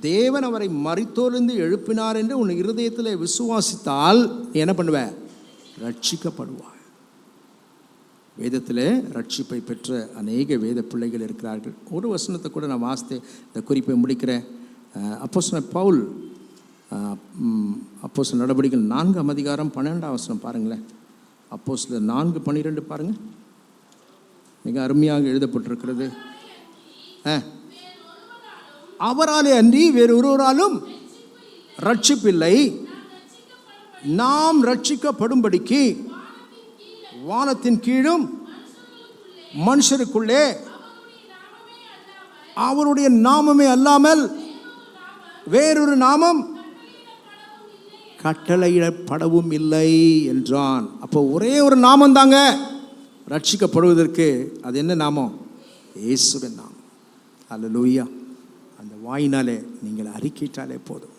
தேவன் அவரை மரித்தோரிலிருந்து எழுப்பினார் என்று உன் இருதயத்தில் விசுவாசித்தால் என்ன பண்ணுவ? ரட்சிக்கப்படுவாய். வேதத்தில் ரட்சிப்பை பெற்ற அநேக வேத பிள்ளைகள் இருக்கிறார்கள். ஒரு வசனத்தை கூட நான் வாசித்து இந்த குறிப்பை முடிக்கிறேன். அப்போஸ்தலன் பவுல் அப்போஸ்தலர் நடவடிக்கைகள் 4ஆம் அதிகாரம் 12ஆம் வசனம் பாருங்களேன். அப்போஸ்தலர் 4:12 பாருங்கள். மிக அருமையாக எழுதப்பட்டிருக்கிறது. அவராலே அன்றி வேறு ஒருவராலும் ரட்சிப்பில்லை, நாம் ரட்சிக்கப்படும்படிக்கு வானத்தின் கீழும் மனுஷருக்குள்ளே அவருடைய நாமமே அல்லாமல் வேறொரு நாமம் கட்டளையிடப்படவும் இல்லை என்றான். அப்போ ஒரே ஒரு நாமம் தாங்க ரட்சிக்கப்படுவதற்கு. அது என்ன நாமம்? இயேசுவின் நாமம். அல்லேலூயா. அந்த வாயினாலே நீங்கள் அறிக்கையிட்டாலே போதும்.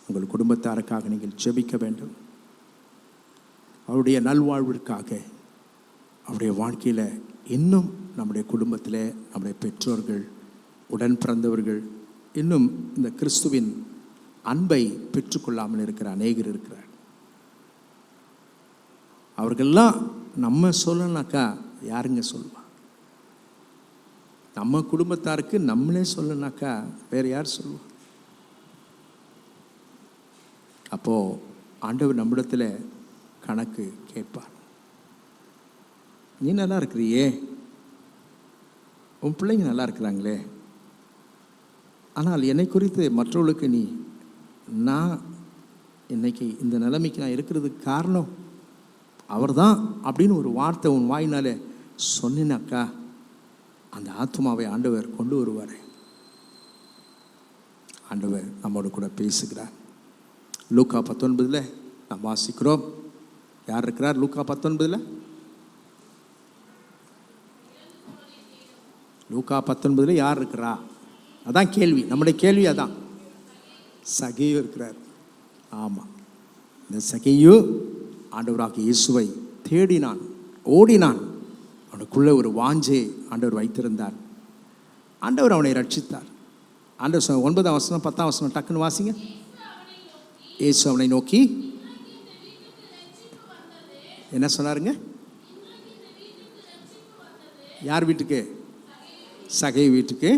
உங்கள் குடும்பத்தாருக்காக நீங்கள் ஜெபிக்க வேண்டும். அவருடைய நல்வாழ்விற்காக, அவருடைய வாழ்க்கையில் இன்னும் நம்முடைய குடும்பத்தில் நம்முடைய பெற்றோர்கள், உடன் பிறந்தவர்கள் இன்னும் இந்த கிறிஸ்துவின் அன்பை பெற்றுக்கொள்ளாமல் இருக்கிற அநேகர் இருக்கிறார். அவர்கள்லாம் நம்ம சொல்லனாக்கா யாருங்க சொல்லுவா? நம்ம குடும்பத்தாருக்கு நம்மளே சொல்லனாக்கா வேறு யார் சொல்லுவா? அப்போது ஆண்டவர் நம்மிடத்தில் கணக்கு கேட்பார். நீ நல்லா இருக்கிறியே, உன் பிள்ளைங்க நல்லா இருக்கிறாங்களே, ஆனால் என்னை குறித்து மற்றவர்களுக்கு நான் இன்னைக்கு இந்த நிலைமைக்கு நான் இருக்கிறதுக்கு காரணம் அவர் தான் அப்படின்னு ஒரு வார்த்தை உன் வாயினாலே சொன்னாக்கா அந்த ஆத்மாவை ஆண்டவர் கொண்டு வருவார். ஆண்டவர் நம்மோடு கூட பேசுகிறார். லூக்கா 19 நாம் வாசிக்கிறோம். யார் இருக்கிறார் லூக்கா 19? லூக்கா 19 யார் இருக்கிறா? அதான் கேள்வி, நம்முடைய கேள்வி அதான். சகேயு இருக்கிறார். ஆமாம், இந்த சகேயு ஆண்டவராக இயேசுவை தேடினான், ஓடினான். அவனுக்குள்ளே ஒரு வாஞ்சை ஆண்டவர் வைத்திருந்தார். ஆண்டவர் அவனை ரட்சித்தார். ஆண்டவர் 9ஆம் வசனம் 10ஆம் வசனம் டக்குன்னு வாசிங்க. இயேசு அவனை நோக்கி என்ன சொன்னாருங்க? யார் வீட்டுக்கு? சகேயு வீட்டுக்கு.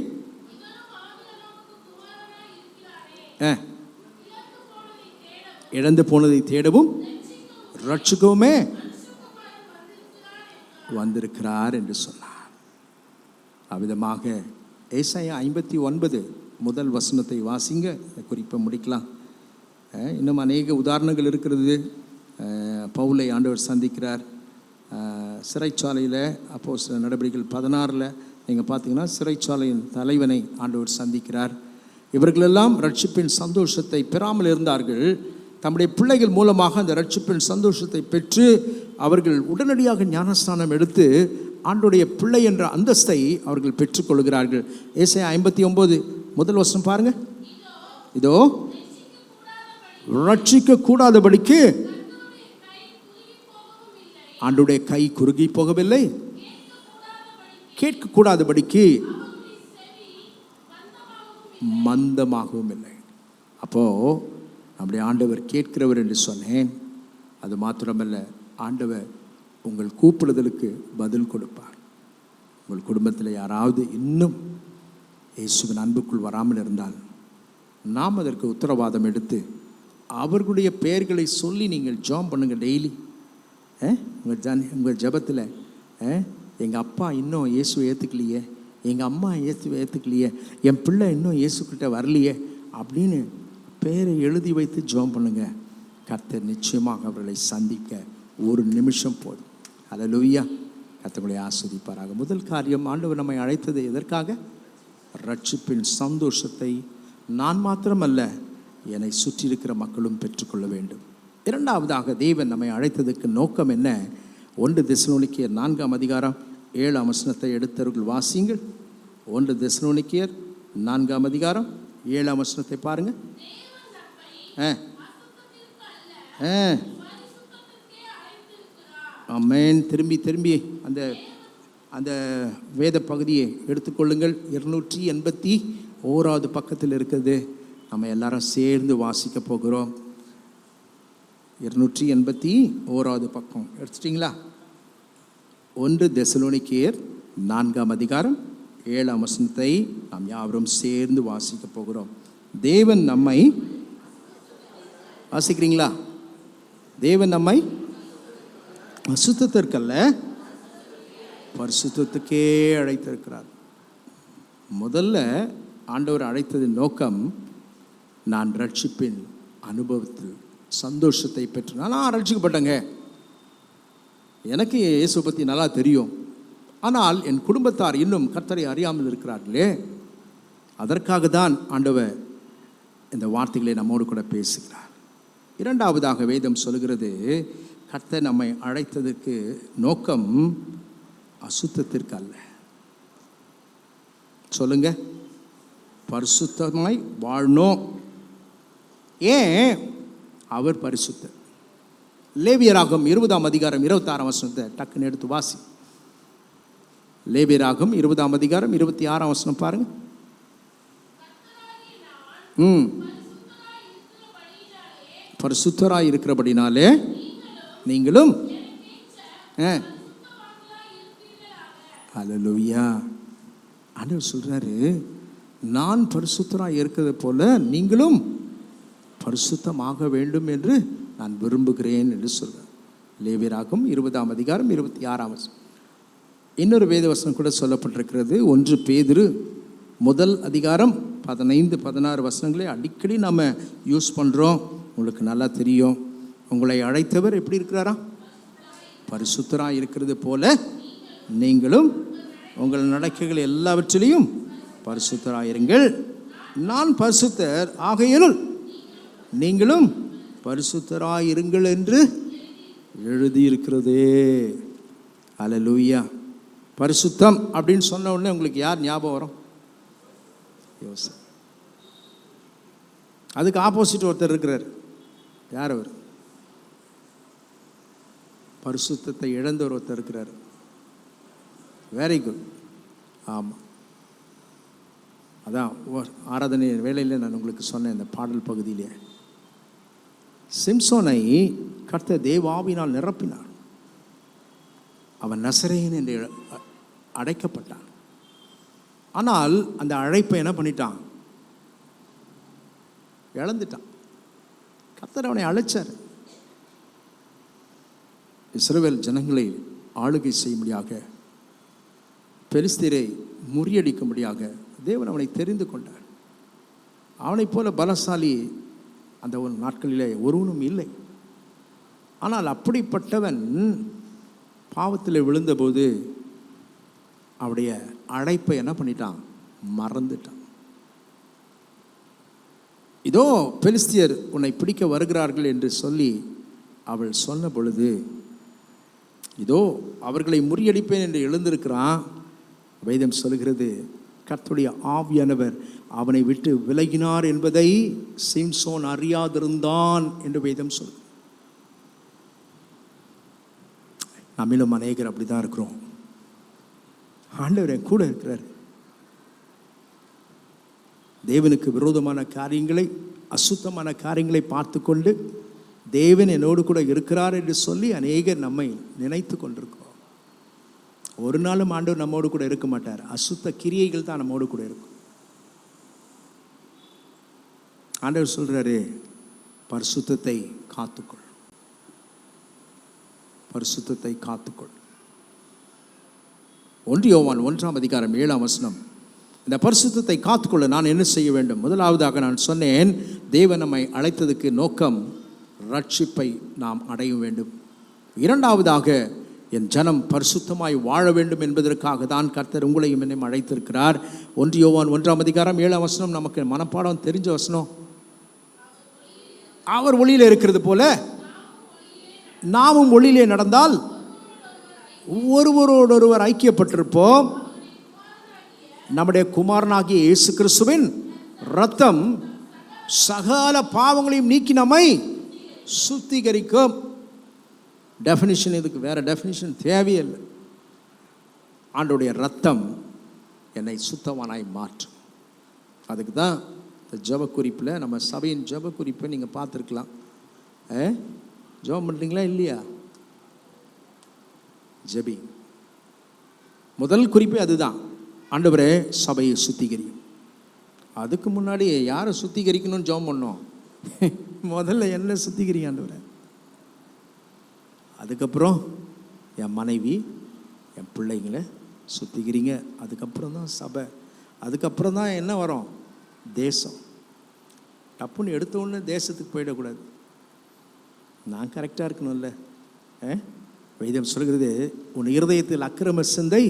இழந்து போனதை தேடவும் ரட்சிக்கவுமே வந்திருக்கிறார் என்று சொன்னார். அவ்விதமாக ஏசாயா 59 முதல் வசனத்தை வாசிங்க, குறிப்பை முடிக்கலாம். இன்னும் அநேக உதாரணங்கள் இருக்கிறது. பவுலை ஆண்டவர் சந்திக்கிறார் சிறைச்சாலையில். அப்போஸ்தலர் நடவடிக்கைகள் 16 நீங்கள் பார்த்தீங்கன்னா சிறைச்சாலையின் தலைவனை ஆண்டவர் சந்திக்கிறார். இவர்களெல்லாம் ரட்சிப்பின் சந்தோஷத்தை பெறாமல் இருந்தார்கள். தம்முடைய பிள்ளைகள் மூலமாக அந்த ரட்சிப்பின் சந்தோஷத்தை பெற்று அவர்கள் உடனடியாக ஞானஸ்நானம் எடுத்து ஆண்டோடைய பிள்ளை என்ற அந்தஸ்தை அவர்கள் பெற்றுக்கொள்கிறார்கள். ஏசாயா 59 முதல் வசனம் பாருங்க. இதோ ரட்சிக்க கூடாதபடிக்கு ஆண்டோடைய கை குறுகி போகவில்லை, கேட்க கூடாதபடிக்கு மந்தமாகவும் இல்லை. அப்போ நம்முடைய ஆண்டவர் கேட்கிறவர் என்று சொன்னேன். அது மாத்திரமல்ல, ஆண்டவர் உங்கள் கூப்பிடுதலுக்கு பதில் கொடுப்பார். உங்கள் குடும்பத்தில் யாராவது இன்னும் இயேசுவின் அன்புக்குள் வராமல் இருந்தால் நாம் அதற்கு உத்தரவாதம் எடுத்து அவர்களுடைய பெயர்களை சொல்லி நீங்கள் ஜெபம் பண்ணுங்கள். டெய்லி உங்கள் ஜெபத்தில் எங்கள் அப்பா இன்னும் இயேசுவை ஏற்றுக்கலையே, எங்கள் அம்மா இயேசுவை ஏற்றுக்கலையே, என் பிள்ளை இன்னும் இயேசுக்கிட்ட வரலையே அப்படின்னு பேரை எழுதி வைத்து ஜெபம் பண்ணுங்க. கர்த்தர் நிச்சயமாக அவர்களை சந்திக்க ஒரு நிமிஷம் போதும். அல்லேலூயா. கர்த்தர்களை ஆஸ்வதிப்பாராக. முதல் காரியம், ஆண்டவர் நம்மை அழைத்தது எதற்காக? ரட்சிப்பின் சந்தோஷத்தை நான் மாத்திரமல்ல, என்னை சுற்றி இருக்கிற மக்களும் பெற்றுக்கொள்ள வேண்டும். இரண்டாவதாக, தேவன் நம்மை அழைத்ததுக்கு நோக்கம் என்ன? 1 தெசலோனிக்கேயர் 4ஆம் அதிகாரம் 7ஆம் வசனத்தை எடுத்தவர்கள் வாசியுங்கள். 1 தெசலோனிக்கேயர் 4ஆம் அதிகாரம் 7ஆம் வசனத்தை பாருங்க. ஆமென். திரும்பி அந்த அந்த வேத பகுதியை எடுத்துக்கொள்ளுங்கள். 281வது பக்கத்தில் இருக்குது. நம்ம எல்லாரும் சேர்ந்து வாசிக்க போகிறோம். 281வது பக்கம் எடுத்துட்டிங்களா? 1 தெசலோனிக்கேயர் 4ஆம் அதிகாரம் 7ஆம் வசனத்தை நாம் யாவரும் சேர்ந்து வாசிக்க போகிறோம். தேவன் நம்மை, வாசிக்கிறீங்களா? தேவன் நம்மை அசுத்தத்திற்கல்ல பரிசுத்தத்துக்கே அழைத்திருக்கிறார். முதல்ல ஆண்டவர் அழைத்ததின் நோக்கம், நான் ரட்சிப்பின் அனுபவத்தில் சந்தோஷத்தை பெற்று நான் ரட்சிக்கப்பட்டேங்க, எனக்கு இயேசு பற்றி நல்லா தெரியும், ஆனால் என் குடும்பத்தார் இன்னும் கர்த்தரை அறியாமல் இருக்கிறார்களே, அதற்காக தான் ஆண்டவர் இந்த வார்த்தைகளை நம்மோடு கூட பேசுகிறார். இரண்டாவதாக வேதம் சொல்கிறது, கர்த்தர் நம்மை அழைத்ததற்கு நோக்கம் அசுத்தத்திற்கு அல்ல. சொல்லுங்க, பரிசுத்தமாய் வாழணும். ஏன்? அவர் பரிசுத்தர். லேவியராகமம் 20ஆம் அதிகாரம் 26ஆம் வசனத்தை டக்குன்னு எடுத்து வாசி. லேவியராகமம் 20ஆம் அதிகாரம் 26ஆம் வசனம் பாருங்க. பரிசுத்தராய் இருக்கிறபடினாலே நீங்களும் ஹல்லேலூயா. ஆண்டவர் சொல்றாரு, நான் பரிசுத்தராக இருக்கிறது போல நீங்களும் பரிசுத்தமாக வேண்டும் என்று நான் விரும்புகிறேன் என்று சொல்றார். லேவியராகமம் 20ஆம் அதிகாரம் 26ஆம் வசனம். இன்னொரு வேதவசனம் கூட சொல்லப்பட்டிருக்கிறது. 1 பேதுரு 1 அதிகாரம் 15-16 வசனங்களை அடிக்கடி நம்ம யூஸ் பண்ணுறோம். உங்களுக்கு நல்லா தெரியும். உங்களை அழைத்தவர் எப்படி இருக்கிறாரா? பரிசுத்தராக இருக்கிறது போல நீங்களும் உங்கள் நடக்கைகள் எல்லாவற்றிலையும் பரிசுத்தராயிருங்கள். நான் பரிசுத்தர் ஆகையால் நீங்களும் பரிசுத்தராயிருங்கள் என்று எழுதியிருக்கிறதே. ஹல்லேலூயா. பரிசுத்தம் அப்படின்னு சொன்ன உடனே உங்களுக்கு யார் ஞாபகம் வரும்? யோசனை. அதுக்கு ஆப்போசிட் ஒருத்தர் இருக்கிறார். யார் அவர்? பரிசுத்தத்தை இழந்தவர் ஒருத்தர் இருக்கிறார். Very good. ஆமாம், அதான் ஆராதனை வேளையில் நான் உங்களுக்கு சொன்னேன் இந்த பாடல் பகுதியிலே. சிம்சோனை கர்த்தர் தேவாவினால் நிரப்பினார். அவன் நசரேயன் என்று அழைக்கப்பட்டான். ஆனால் அந்த அழைப்பை என்ன பண்ணிட்டான்? இழந்துட்டான். கர்த்தர் அவனை அழைச்சார். இஸ்ரவேல் ஜனங்களை ஆளுகை செய்யும்படியாக, பெலிஸ்தீரை முறியடிக்கும்படியாக தேவன் அவனை தெரிந்து கொண்டார். அவனைப் போல பலசாலி அந்த ஒரு நாட்களிலே ஒருவனும் இல்லை. ஆனால் அப்படிப்பட்டவன் பாவத்தில் விழுந்தபோது அவருடைய அழைப்பை என்ன பண்ணிட்டான்? மறந்துட்டான். இதோ பெலிஸ்தியர் உன்னை பிடிக்க வருகிறார்கள் என்று சொல்லி அவள் சொன்ன பொழுது, இதோ அவர்களை முறியடிப்பேன் என்று எழுந்திருக்கிறான். வேதம் சொல்கிறது, கர்த்தருடைய ஆவியானவர் அவனை விட்டு விலகினார் என்பதை சிம்சோன் அறியாதிருந்தான் என்று வேதம் சொல்லுது. நம்மிலும் அநேகர் அப்படிதான் இருக்கிறோம். ஆண்டவர் என் கூட இருக்கிறார். தேவனுக்கு விரோதமான காரியங்களை, அசுத்தமான காரியங்களை பார்த்து கொண்டு தேவன் என்னோடு கூட இருக்கிறார் என்று சொல்லி அநேகர் நம்மை நினைத்து கொண்டிருக்கிறோம். ஒரு நாளும் ஆண்டவர் நம்மோடு கூட இருக்க மாட்டார். அசுத்த கிரியைகள் தான் நம்மோடு கூட இருக்கும். ஆண்டவர் சொல்றாரு, பரிசுத்தத்தை காத்துக்கொள், பரிசுத்தத்தை காத்துக்கொள். 1 யோவான் 1ஆம் அதிகாரம் 7ஆம் வசனம். இந்த பரிசுத்தத்தை காத்துக்கொள்ள நான் என்ன செய்ய வேண்டும்? முதலாவதாக நான் சொன்னேன், தேவன் நம்மை அழைத்ததுக்கு நோக்கம் ரட்சிப்பை நாம் அடைய வேண்டும். இரண்டாவதாக, என் ஜனம் பரிசுத்தமாய் வாழ வேண்டும் என்பதற்காக தான் கர்த்தர் உங்களையும் என்னையும் அழைத்திருக்கிறார். 1 யோவான் 1ஆம் அதிகாரம் 7ஆம் வசனம் நமக்கு மனப்பாடம் தெரிஞ்ச வசனம். அவர் ஒளியிலே இருக்கிறது போல நாமும் ஒளியிலே நடந்தால் ஒருவரோடொருவர் ஐக்கியப்பட்டிருப்போம். நம்முடைய குமாரனாகிய இயேசு கிறிஸ்துவின் இரத்தம் சகல பாவங்களையும் நீக்கி நம்மை சுத்திகரிக்கும். டெஃபினிஷன், இதுக்கு வேற டெஃபினிஷன் தேவையில்லை. ஆண்டோடைய இரத்தம் என்னை சுத்தவானாய் மாற்றும். அதுக்கு தான் இந்த ஜெப குறிப்பில், நம்ம சபையின் ஜெப குறிப்பை நீங்கள் பார்த்துருக்கலாம். ஜெபம் பண்ணுறீங்களா இல்லையா? ஜெபி. முதல் குறிப்பே அதுதான், ஆண்டவரே சபையை சுத்திகரியும். அதுக்கு முன்னாடி யாரை சுத்திகரிக்கணும்னு ஜெபம் பண்ணோம்? முதல்ல என்ன சுத்திகரிங்க ஆண்டவரே. அதுக்கப்புறம் என் மனைவி, என் பிள்ளைங்களை சுத்திக்கிறீங்க. அதுக்கப்புறம் தான் சபை. அதுக்கப்புறம் தான் என்ன வரும்? தேசம். டப்புன்னு எடுத்த உடனே தேசத்துக்கு போயிடக்கூடாது. நான் கரெக்டாக இருக்கணும்ல. வேதம் சொல்கிறது, உன் இருதயத்தில் அக்கிரம சிந்தை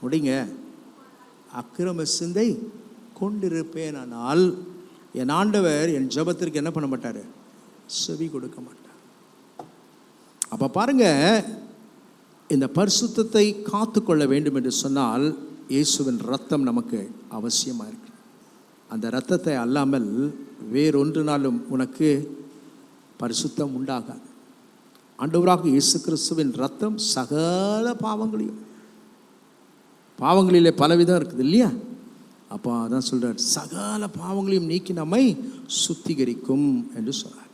முடிங்க, அக்கிரம சிந்தை கொண்டிருப்பேன். ஆனால் என் ஆண்டவர் என் ஜெபத்திற்கு என்ன பண்ண மாட்டார்? செவி கொடுக்க மாட்டார். அப்போ பாருங்க, இந்த பரிசுத்தத்தை காத்துக்கொள்ள வேண்டும் என்று சொன்னால் இயேசுவின் இரத்தம் நமக்கு அவசியமாக இருக்கு. அந்த இரத்தத்தை அல்லாமல் வேறொன்றினாலும் உனக்கு பரிசுத்தம் உண்டாகாது. ஆண்டவராக இயேசு கிறிஸ்துவின் இரத்தம் சகல பாவங்களையும், பாவங்களிலே பலவிதம் இருக்குது இல்லையா? அப்போ அதான் சொல்றார், சகல பாவங்களையும் நீக்கி நம்மை சுத்திகரிக்கும் என்று சொல்றார்.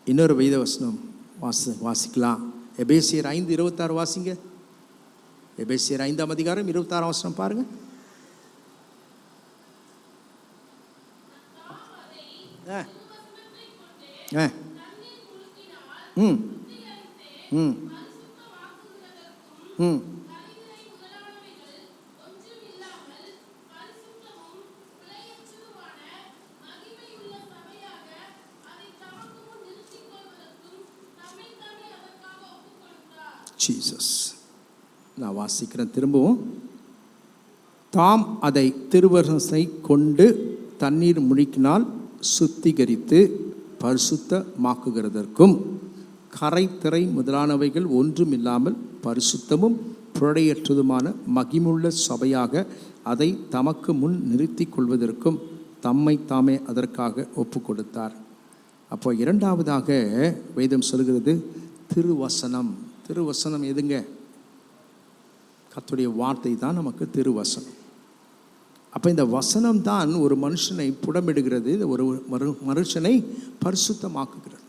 இன்னொரு வேத வசனம் வாசிக்கலாம். எபேசியர் 5:26 வாசிங்க. எபேசியர் 5ஆம் அதிகாரம் 26ஆம் வசனம் பாருங்க. ஜீசஸ். நான் வாசிக்கிறேன் திரும்பவும். தாம் அதை திருவசனத்தை கொண்டு தண்ணீர் முழுக்கினால் சுத்திகரித்து பரிசுத்தமாக்குகிறதற்கும் கரை திரை முதலானவைகள் ஒன்றும் இல்லாமல் பரிசுத்தமும் பிழையற்றதுமான மகிமுள்ள சபையாக அதை தமக்கு முன் நிறுத்தி கொள்வதற்கும் தம்மை தாமே அதற்காக ஒப்பு கொடுத்தார். அப்போ இரண்டாவதாக வேதம் சொல்கிறது திருவசனம். திருவசனம் எதுங்க? கர்த்தருடைய வார்த்தை தான் நமக்கு திருவசனம். அப்போ இந்த வசனம் தான் ஒரு மனுஷனை புடமிடுகிறது, ஒரு மனுஷனை பரிசுத்தமாக்குகிறது.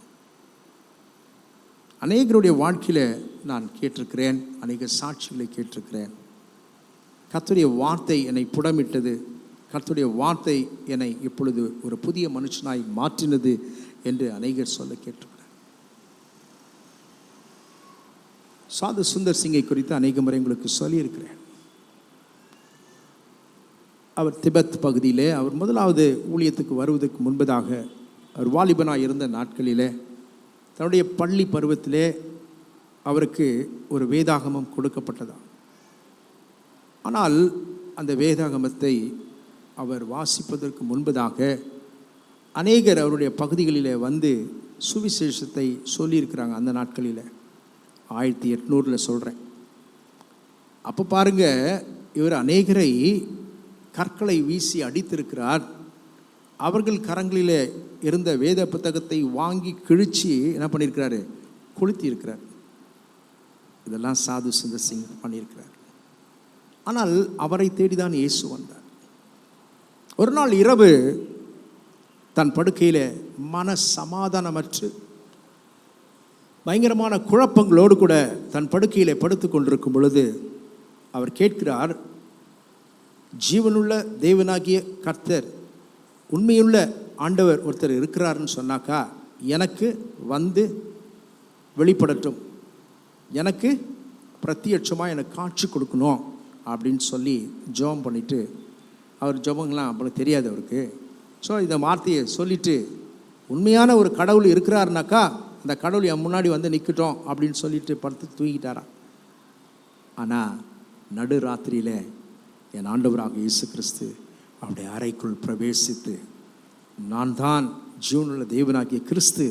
அநேகருடைய வாழ்க்கையில் நான் கேட்டிருக்கிறேன், அநேக சாட்சிகளை கேட்டிருக்கிறேன். கர்த்தருடைய வார்த்தை என்னை புடமிட்டது, கர்த்தருடைய வார்த்தை என்னை இப்பொழுது ஒரு புதிய மனுஷனாய் மாற்றினது என்று அநேகர் சொல்ல கேட்டிருக்கிறேன். சாது சுந்தர் சிங்கை குறித்து அநேக முறை உங்களுக்கு சொல்லியிருக்கிறேன். அவர் திபெத் பகுதியிலே அவர் முதலாவது ஊழியத்துக்கு வருவதற்கு முன்பதாக அவர் வாலிபனாக இருந்த நாட்களிலே தன்னுடைய பள்ளி பருவத்திலே அவருக்கு ஒரு வேதாகமம் கொடுக்கப்பட்டதா. ஆனால் அந்த வேதாகமத்தை அவர் வாசிப்பதற்கு முன்பதாக அநேகர் அவருடைய பகுதிகளில் வந்து சுவிசேஷத்தை சொல்லியிருக்கிறாங்க. அந்த நாட்களில் 1800 சொல்கிறேன். அப்போ பாருங்கள், இவர் அநேகரை கற்களை வீசி அடித்திருக்கிறார். அவர்கள் கரங்களில் இருந்த வேத புத்தகத்தை வாங்கி கிழிச்சு என்ன பண்ணியிருக்கிறாரு? கொளுத்தி இருக்கிறார். இதெல்லாம் சாது சுந்தர் சிங் பண்ணியிருக்கிறார். ஆனால் அவரை தேடிதான் இயேசு வந்தார். ஒரு நாள் இரவு தன் படுக்கையில் மன சமாதானமற்று பயங்கரமான குழப்பங்களோடு கூட தன் படுக்கையில் படுத்து கொண்டிருக்கும் பொழுது அவர் கேட்கிறார், ஜீவனுள்ள தேவனாகிய கர்த்தர், உண்மையுள்ள ஆண்டவர் ஒருத்தர் இருக்கிறாருன்னு சொன்னாக்கா எனக்கு வந்து வெளிப்படட்டும், எனக்கு பிரத்யட்சமாக எனக்கு காட்சி கொடுக்கணும் அப்படின்னு சொல்லி ஜெபம் பண்ணிவிட்டு, அவர் ஜெபங்கள்லாம் அப்படி தெரியாது அவருக்கு. ஸோ இந்த வார்த்தையை சொல்லிவிட்டு, உண்மையான ஒரு கடவுள் இருக்கிறாருனாக்கா அந்த கடவுள் என் முன்னாடி வந்து நிற்கட்டும் அப்படின்னு சொல்லிட்டு படுத்து தூங்கிட்டாராம். ஆனால் நடு ராத்திரியில் என் ஆண்டவராக இயேசு கிறிஸ்து அவருடைய அறைக்குள் பிரவேசித்து, நான் தான் ஜீவனுள்ள தேவனாகிய கிறிஸ்து,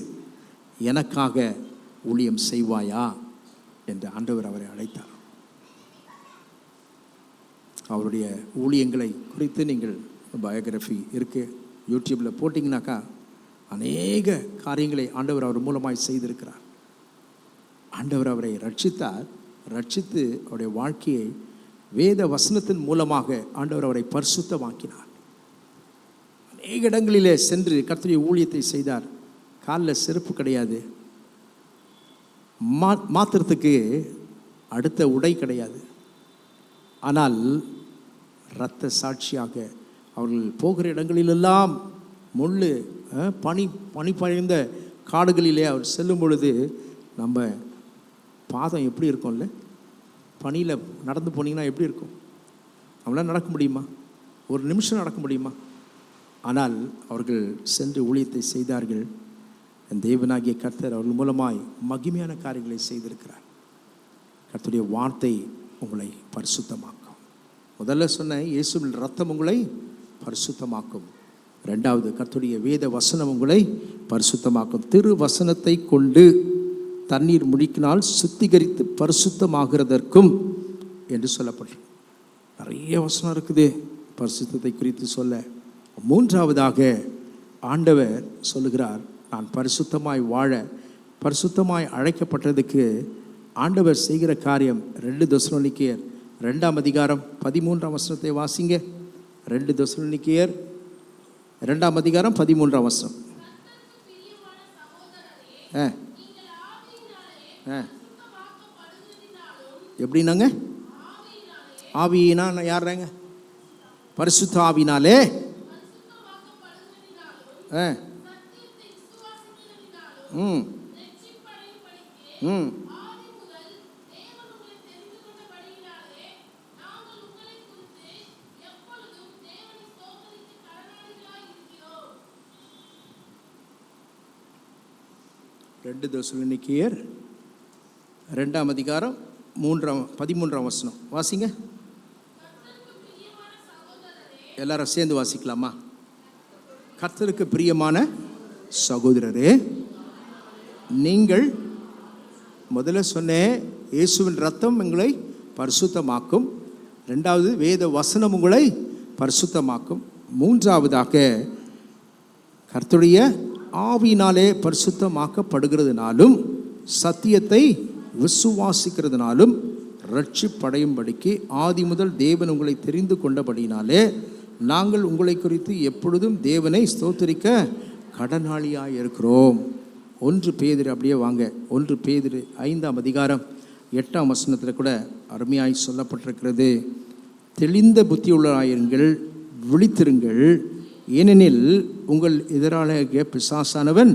எனக்காக ஊழியம் செய்வாயா என்று ஆண்டவர் அவரை அழைத்தார். அவருடைய ஊழியங்களை குறித்து நீங்கள் பயோகிராஃபி இருக்குது, யூடியூப்பில் போட்டிங்கனாக்கா அநேக காரியங்களை ஆண்டவர் அவர் மூலமாய் செய்திருக்கிறார். ஆண்டவர் அவரை ரட்சித்தார். ரட்சித்து அவருடைய வாழ்க்கையை வேத வசனத்தின் மூலமாக ஆண்டவர் அவரை பரிசுத்தமாக்கினார். அநேக இடங்களிலே சென்று கர்த்தருடைய ஊழியத்தை செய்தார். காலில் செருப்பு கிடையாது, மாத்திரத்துக்கு அடுத்த உடை கிடையாது. ஆனால் இரத்த சாட்சியாக அவர்கள் போகிற இடங்களிலெல்லாம் முள் பனி பழிந்த காடுகளிலே அவர் செல்லும் பொழுது நம்ம பாதம் எப்படி இருக்கும்ல, பனியில் நடந்து போனீங்கன்னா எப்படி இருக்கும்? அவங்களாம் நடக்க முடியுமா? ஒரு நிமிஷம் நடக்க முடியுமா? ஆனால் அவர்கள் சென்று ஊழியத்தை செய்தார்கள். என் தேவனாகிய கர்த்தர் அவர்கள் மூலமாய் மகிமையான காரியங்களை செய்திருக்கிறார். கர்த்தருடைய வார்த்தை உங்களை பரிசுத்தமாக்கும். முதல்ல சொன்ன இயேசுவின் ரத்தம் உங்களை பரிசுத்தமாக்கும். ரெண்டாவது, கர்த்தருடைய வேத வசனம் உங்களை பரிசுத்தமாக்கும். திரு வசனத்தை கொண்டு தண்ணீர் முழுக்கினால் சுத்திகரித்து பரிசுத்தமாகிறதற்கும் என்று சொல்லப்பட்டு நிறைய வசனம் இருக்குது பரிசுத்தத்தை குறித்து சொல்ல. மூன்றாவதாக ஆண்டவர் சொல்லுகிறார், நான் பரிசுத்தமாய் வாழ, பரிசுத்தமாய் அழைக்கப்பட்டதுக்கு ஆண்டவர் செய்கிற காரியம் 2 தெசலோனிக்கேயர் 2ஆம் அதிகாரம் 13ஆம் வசனத்தை வாசிங்க. 2 தெசலோனிக்கேயர் 2ஆம் அதிகாரம் 13ஆம் வசனம். எப்படின்னாங்க? ஆவியினா யாருங்க? பரிசுத்த ஆவினாலே ரெண்டு தெசலோனிக்கேயர் 2ஆம் அதிகாரம் 13ஆம் வசனம் வாசிங்க. எல்லாரும் சேர்ந்து வாசிக்கலாமா? கர்த்தருக்கு பிரியமான சகோதரரே, நீங்கள் முதல்ல சொன்னேன், இயேசுவின் ரத்தம் உங்களை பரிசுத்தமாக்கும். 2வது வேத வசனம் உங்களை பரிசுத்தமாக்கும். 3வதாக கர்த்தருடைய ஆவியினாலே பரிசுத்தமாக்கப்படுகிறதுனாலும் சத்தியத்தை விசுவாசிக்கிறதுனாலும் ரட்சிப்படையும்படிக்கு ஆதி முதல் தேவன் உங்களை தெரிந்து கொண்டபடினாலே நாங்கள் உங்களை குறித்து எப்பொழுதும் தேவனை ஸ்தோத்திரிக்க கடனாளியாக இருக்கிறோம். 1 பேதுரு, அப்படியே வாங்க, 1 பேதுரு 5ஆம் அதிகாரம் 8ஆம் வசனத்தில் கூட அருமையாய் சொல்லப்பட்டிருக்கிறது. தெளிந்த புத்தியுள்ளராயிருங்கள், விழித்திருங்கள், ஏனெனில் உங்கள் எதிராளியாகிய பிசாசானவன்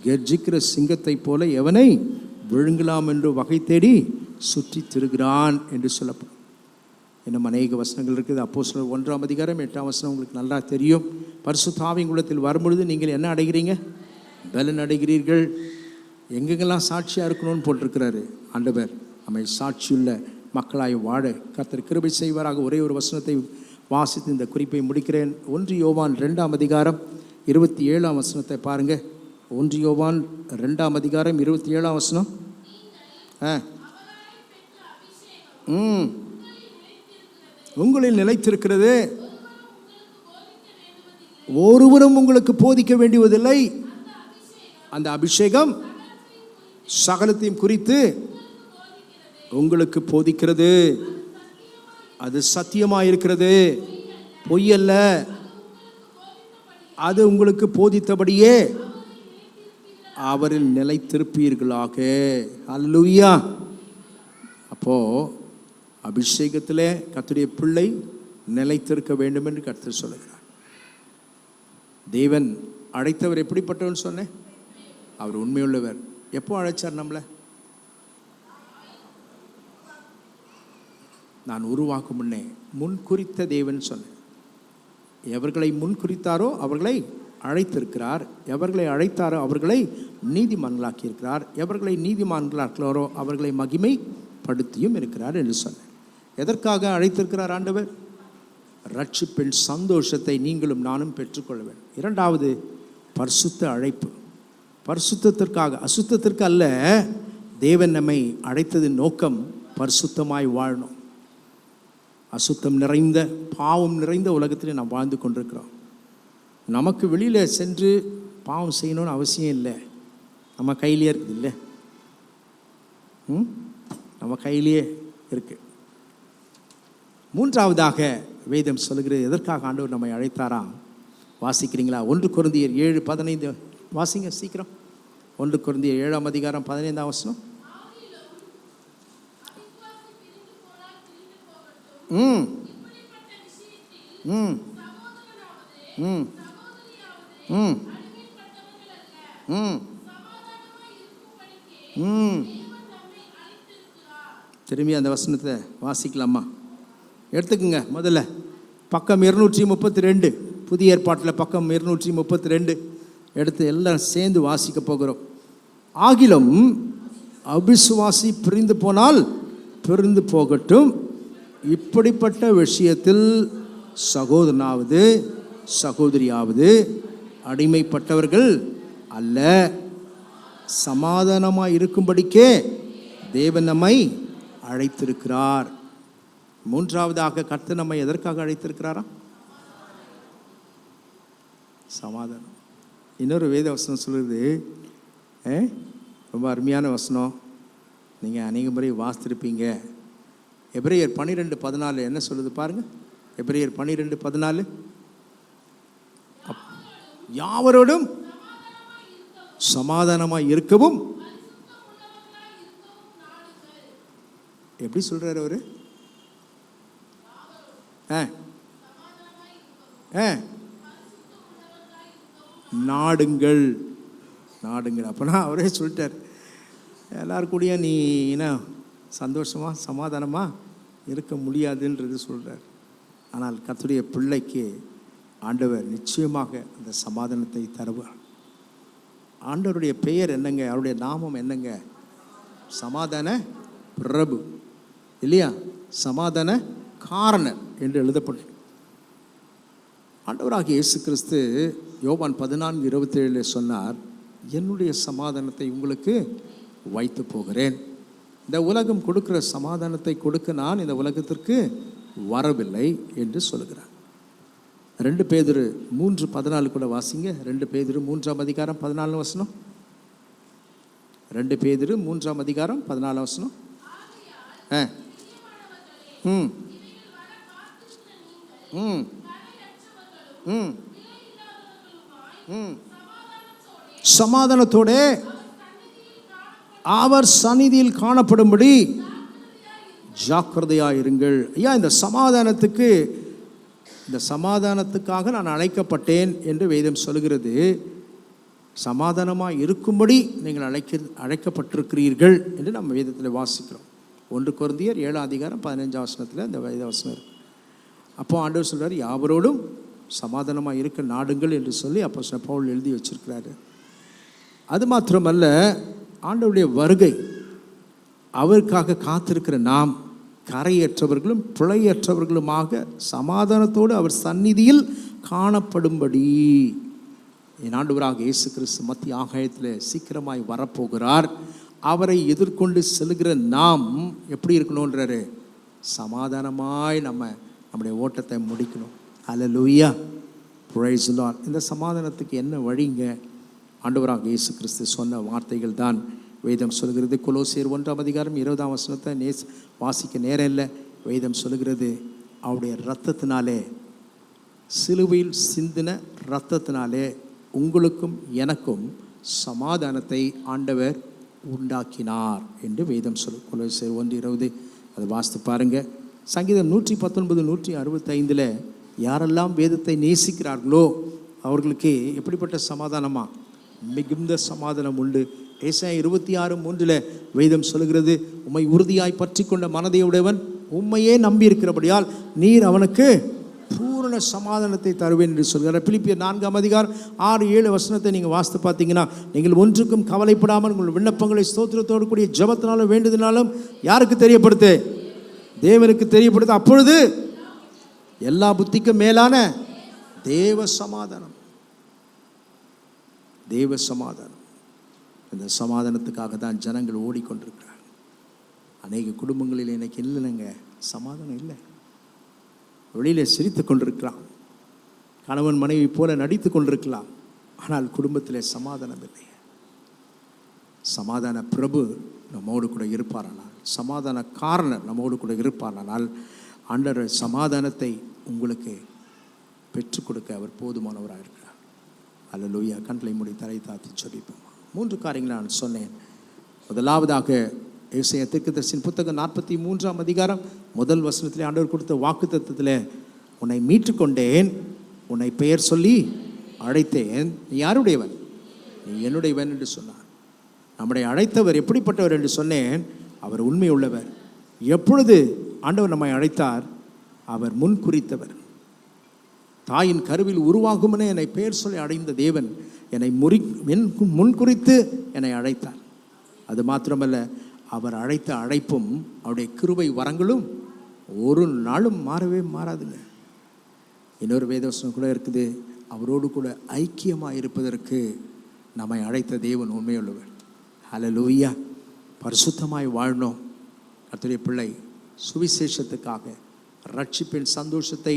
கர்ஜிக்கிற சிங்கத்தை போல எவனை விழுங்கலாம் என்று வகை தேடி சுற்றி திருகிறான் என்று சொல்லப்படும். இன்னும் அநேக வசனங்கள் இருக்குது. அப்போஸ்தலர் 1ஆம் அதிகாரம் 8ஆம் வசனம் உங்களுக்கு நல்லா தெரியும். பரிசுத்த ஆவி உங்களிடத்தில் வரும்பொழுது நீங்கள் என்ன அடைகிறீங்க? பலன் அடைகிறீர்கள். எங்கெங்கெல்லாம் சாட்சியாக இருக்கணும்னு போட்டிருக்கிறாரு ஆண்டவர். நம்மை சாட்சியுள்ள மக்களாய் வாழ கர்த்தர் கிருபை செய்வாராக. ஒரே ஒரு வசனத்தை வாசித்து இந்த குறிப்பை முடிக்கிறேன். 1 யோவான் 2ஆம் அதிகாரம் 27ஆம் வசனத்தை பாருங்கள். 1 யோவான் 2ஆம் அதிகாரம் 27ஆம் வசனம். உங்களில் நிலைத்திருக்கிறது, ஒருவரும் உங்களுக்கு போதிக்க வேண்டியதில்லை. அந்த அபிஷேகம் சகலத்தையும் குறித்து உங்களுக்கு போதிக்கிறது. அது சத்தியமாயிருக்கிறது, பொய்யல்ல. அது உங்களுக்கு போதித்தபடியே அவரில் நிலைத்திருப்பீர்களாக. அல்லேலூயா. அப்போ அபிஷேகத்திலே கர்த்தருடைய பிள்ளை நிலைத்திருக்க வேண்டும் என்று கர்த்தர் சொல்லுகிறார். தேவன் அழைத்தவர் எப்படிப்பட்டவன் சொன்னேன்? அவர் உண்மையுள்ளவர். எப்போ அழைச்சார் நம்மளை? நான் உருவாக்கும் முன்னே முன்குறித்த தேவன் சொன்னேன். எவர்களை முன்குறித்தாரோ அவர்களை அழைத்திருக்கிறார். எவர்களை அழைத்தாரோ அவர்களை நீதிமான்களாக்கியிருக்கிறார். எவர்களை நீதிமான்களாக்கிறாரோ அவர்களை மகிமைப்படுத்தியும் இருக்கிறார் என்று சொன்னேன். எதற்காக அழைத்திருக்கிறார் ஆண்டவர்? ரட்சிப்பின் சந்தோஷத்தை நீங்களும் நானும் பெற்றுக்கொள்ள வேண்டும். 2வது பரிசுத்த அழைப்பு. பரிசுத்தத்திற்காக, அசுத்தத்திற்கு அல்ல. தேவன் நம்மை அழைத்ததின் நோக்கம் பரிசுத்தமாய் வாழணும். அசுத்தம் நிறைந்த, பாவம் நிறைந்த உலகத்தில் நாம் வாழ்ந்து கொண்டிருக்கிறோம். நமக்கு வெளியில் சென்று பாவம் செய்யணும்னு அவசியம் இல்லை. நம்ம கையிலே இருக்குது இல்லை? நம்ம கையிலேயே இருக்குது. 3வதாக வேதம் சொல்லுகிறது எதற்காக ஆண்டவர் நம்மை அழைத்தாராம். வாசிக்கிறீங்களா? 1 கொரிந்தியர் 7:15 வாசிங்க சீக்கிரம். 1 கொரிந்தியர் 7ஆம் அதிகாரம் 15ஆம் வசனம். திரும்பி அந்த வசனத்தை வாசிக்கலாமா? எடுத்துக்குங்க. முதல்ல பக்கம் 232, புதிய ஏற்பாட்டில் பக்கம் 232 எடுத்து எல்லாம் சேர்ந்து வாசிக்க போகிறோம். ஆகிலும் அவிசுவாசி பிரிந்து போனால் பிரிந்து போகட்டும், இப்படிப்பட்ட விஷயத்தில் சகோதரனாவது சகோதரியாவது அடிமைப்பட்டவர்கள் அல்ல, சமாதானமாக இருக்கும்படிக்கே தேவன் நம்மை அழைத்திருக்கிறார். 3வதாக கர்த்தர் நம்மை எதற்காக அழைத்திருக்கிறாரா? சமாதானம். இன்னொரு வேத வசனம் சொல்லுது, ரொம்ப அருமையான வசனம், நீங்கள் அநேக முறை வாசித்திருப்பீங்க. எபிரேயர் 12:14 என்ன சொல்லுது பாருங்க. எபிரேயர் 12:14, யாவரோடும் சமாதானமாய் இருக்கவும் எப்படி சொல்றாரு அவரு? நாடுங்கள் நாடுங்கள். அப்போனா அவரே சொல்லிட்டார், எல்லாருக்கூடயும் நீ என்ன சந்தோஷமாக சமாதானமாக இருக்க முடியாதுன்றது சொல்கிறார். ஆனால் கர்த்தருடைய பிள்ளைக்கு ஆண்டவர் நிச்சயமாக அந்த சமாதானத்தை தருவார். ஆண்டவருடைய பெயர் என்னங்க? அவருடைய நாமம் என்னங்க? சமாதான பிரபு இல்லையா? சமாதான காரணர் என்று எழுதப்படும். ஆண்டவராகிய இயேசு கிறிஸ்து யோவான் 14:27 சொன்னார், என்னுடைய சமாதானத்தை உங்களுக்கு வைத்து போகிறேன். இந்த உலகம் கொடுக்கிற சமாதானத்தை கொடுக்க நான் இந்த உலகத்திற்கு வரவில்லை என்று சொல்கிறார். 2 பேதுரு 3:14 கூட வாசிங்க. 2 பேதுரு 3ஆம் அதிகாரம் 14 வசனம். 2 பேதுரு 3ஆம் அதிகாரம் 14 வசனம். சமாதானத்தோட அவர் சந்நிதியில் காணப்படும்படி ஜாக்கிரதையாயிருங்கள். ஐயா, இந்த சமாதானத்துக்காக நான் அழைக்கப்பட்டேன் என்று வேதம் சொல்கிறது. சமாதானமாக இருக்கும்படி நீங்கள் அழைக்கப்பட்டிருக்கிறீர்கள் என்று நம்ம வேதத்தில் வாசிக்கிறோம். 1 கொரிந்தியர் 7ஆம் அதிகாரம் 15ஆம் வசனத்தில் இந்த வேத வசனம் இருக்கு. அப்போ ஆண்டவர் சொல்றார், யாவரோடும் சமாதானமாக இருக்க நாடுங்கள் என்று சொல்லி அப்போஸ்தலன் பவுல் எழுதி வச்சிருக்கிறாரு. அது மாத்திரமல்ல, ஆண்டவருடைய வருகை அவருக்காக காத்திருக்கிற நாம் கரையற்றவர்களும் பிழையற்றவர்களுமாக சமாதானத்தோடு அவர் சந்நிதியில் காணப்படும்படி என் ஆண்டவராக இயேசு கிறிஸ்து மத்திய ஆகாயத்தில் சீக்கிரமாய் வரப்போகிறார். அவரை எதிர்கொண்டு செல்கிற நாம் எப்படி இருக்கணுன்றாரு? சமாதானமாய் நம்முடைய ஓட்டத்தை முடிக்கணும். ஹல்லேலூயா, பிரைஸ் தி லார்ட். இந்த சமாதானத்துக்கு என்ன வழிங்க? ஆண்டவராக இயேசு கிறிஸ்து சொன்ன வார்த்தைகள் தான் வேதம் சொல்கிறது. கொலோசியர் 1ஆம் அதிகாரம் 20ஆம் வசனத்தை வாசிக்க நேரம் இல்லை. வேதம் சொல்கிறது, அவருடைய இரத்தத்தினாலே, சிலுவையில் சிந்தின இரத்தத்தினாலே உங்களுக்கும் எனக்கும் சமாதானத்தை ஆண்டவர் உண்டாக்கினார் என்று வேதம் கொலோசியர் 1:20 அதை வாசித்து பாருங்க. சங்கீதம் 119 165 யாரெல்லாம் வேதத்தை நேசிக்கிறார்களோ அவர்களுக்கு எப்படிப்பட்ட சமாதானமா? மிகுந்த சமாதானம் உண்டு. ஏசாயா 26:3 வேதம் சொல்கிறது, உம்மை உறுதியாய் பற்றி கொண்ட மனதை உடையவன் உம்மையே நம்பி இருக்கிறபடியால் நீர் அவனுக்கு பூரண சமாதானத்தை தருவேன் என்று சொல்கிறார். பிலிப்பியர் 4ஆம் அதிகாரம் 6-7 வசனத்தை நீங்கள் வாசித்து பார்த்தீங்கன்னா, நீங்கள் ஒன்றுக்கும் கவலைப்படாமல் உங்கள் விண்ணப்பங்களை ஸ்தோத்திரத்தோடு கூடிய ஜெபத்தினாலும் வேண்டுதனாலும் யாருக்கு தெரியப்படுத்து? தேவனுக்கு தெரியப்படுத்து. அப்பொழுது எல்லா புத்திக்கும் மேலான தேவ சமாதானம், தேவ சமாதானம். இந்த சமாதானத்துக்காக தான் ஜனங்கள் ஓடிக்கொண்டிருக்கிறார். அநேக குடும்பங்களில் எனக்கு இல்லைங்க, சமாதானம் இல்லை. வெளியில் சிரித்து கொண்டிருக்கலாம், கணவன் மனைவி போல நடித்து கொண்டிருக்கலாம், ஆனால் குடும்பத்தில் சமாதானம் இல்லை. சமாதான பிரபு நம்மோடு கூட இருப்பாரானால், சமாதான காரணர் நம்மோடு கூட இருப்பாரானால், ஆண்டவர் சமாதானத்தை உங்களுக்கு பெற்றுக் கொடுக்க அவர் போதுமானவராக இருக்கிறார். அல்லேலூயா. கண்களை மூடி தலை தாத்தி ஜெபிப்போம். 3 காரியங்களை நான் சொன்னேன். முதலாவதாக ஏசாயா தீர்க்கதரிசியின் புத்தகம் 43ஆம் அதிகாரம் 1 வசனத்திலே ஆண்டவர் கொடுத்த வாக்குத்தத்தத்தில், உன்னை மீட்டுக்கொண்டேன், உன்னை பெயர் சொல்லி அழைத்தேன், நீ யாருடையவன்? நீ என்னுடையவன் என்று சொன்னார். நம்முடைய அழைத்தவர் எப்படிப்பட்டவர் என்று சொன்னேன். அவர் உண்மை உள்ளவர். எப்பொழுது ஆண்டவர் நம்மை அழைத்தார்? அவர் முன் குறித்தவர். தாயின் கருவில் உருவாகுமென என்னை பெயர் சொல்லி அடைந்த தேவன் என்னை முன்குறித்து என்னை அழைத்தார். அது மாத்திரமல்ல, அவர் அழைத்த அழைப்பும் அவருடைய கிருபை வரங்களும் ஒரு நாளும் மாறவே மாறாதுங்க. இன்னொரு வேதவசனம் கூட இருக்குது, அவரோடு கூட ஐக்கியமாக இருப்பதற்கு நம்மை அழைத்த தேவன் உண்மையுள்ளவர். ஹல்லேலூயா. பரிசுத்தமாய் வாழணும். கர்த்தருடைய பிள்ளை சுவிசேஷத்துக்காக ரட்சிப்பின் சந்தோஷத்தை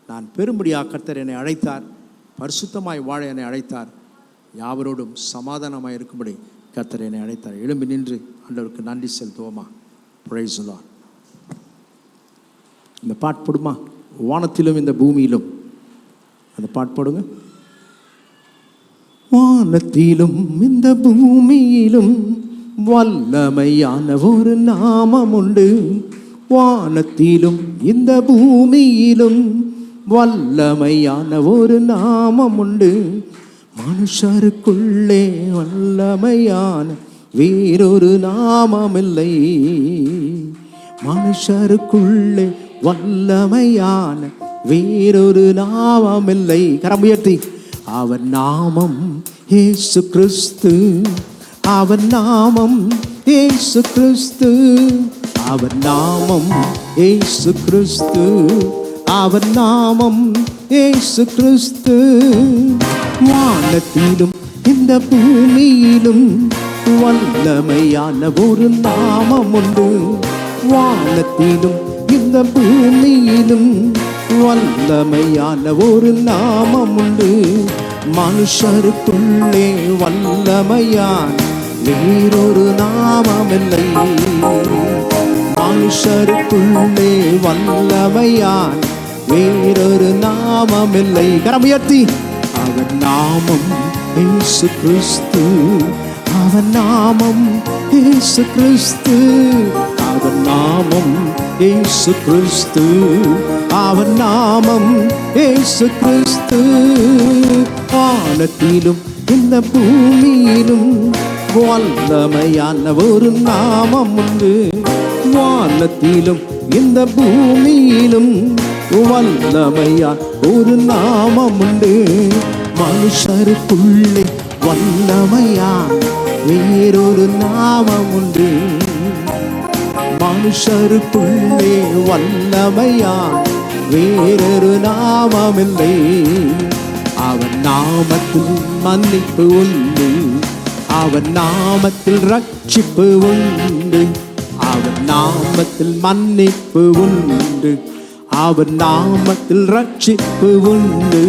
நான் பெரும்படியாக கர்த்தர் என்னை அழைத்தார். பரிசுத்தமாய் வாழ என்னை அழைத்தார். யாவரோடும் சமாதானமாய் இருக்கும்படி கர்த்தர் என்னை அழைத்தார். எழும்பி நின்று ஆண்டவருக்கு நன்றி செலுத்துவோமா? Praise the Lord. இந்த பாட்டு போடுமா? வானத்திலும் இந்த பூமியிலும் அந்த பாட்டு போடுங்க. வானத்திலும் இந்த பூமியிலும் வல்லமையான ஒரு நாமம் உண்டு, வானத்திலும் இந்த பூமியிலும் வல்லமையான ஒரு நாமம் உண்டு. மனுஷருக்குள்ளே வல்லமையான வேறொரு நாமமில்லை. மனுஷருக்குள்ளே வல்லமையான வேறொரு நாமமில்லை. கரம் உயர்த்தி, அவர் நாமம் இயேசு கிறிஸ்து, அவர் நாமம் இயேசு கிறிஸ்து, அவர் நாமம் இயேசு கிறிஸ்து, அவர் நாமம் இயேசு கிறிஸ்து. வானத்திலும் இந்த பூமியிலும் வல்லமையான ஒரு நாமம் உண்டு, வானத்திலும் இந்த பூமியிலும் வல்லமையான ஒரு நாமம் உண்டு. மனுஷருக்குள்ளே வல்லமையான வேறொரு நாமமில்லை. மனுஷருக்குள்ளே வல்லமையான வேறொரு நாமமில்லை. கரம் உயர்த்தி, அவர் நாமம் இயேசு கிறிஸ்து, அவர் நாமம் இயேசு கிறிஸ்து, அவர் நாமம் இயேசு கிறிஸ்து, அவர் நாமம் இயேசு கிறிஸ்து. வானத்திலும் இந்த பூமியிலும் வல்லமையான ஒரு நாமம் உண்டு, வானத்திலும் இந்த பூமியிலும் வல்லமையான ஒரு நாமம் உண்டு. மனுஷருக்குள்ளே வல்லமையான வேறொரு நாமம் உண்டு, மனுஷருக்குள்ளே வல்லமையான வேறொரு நாமமில்லை. அவன் நாமத்தில் மன்னிப்பு உண்டு, அவன் நாமத்தில் ரட்சிப்பு உண்டு, அவன் நாமத்தில் மன்னிப்பு உண்டு, அவன் நாமத்தில் ரட்சிப்பு உண்டு.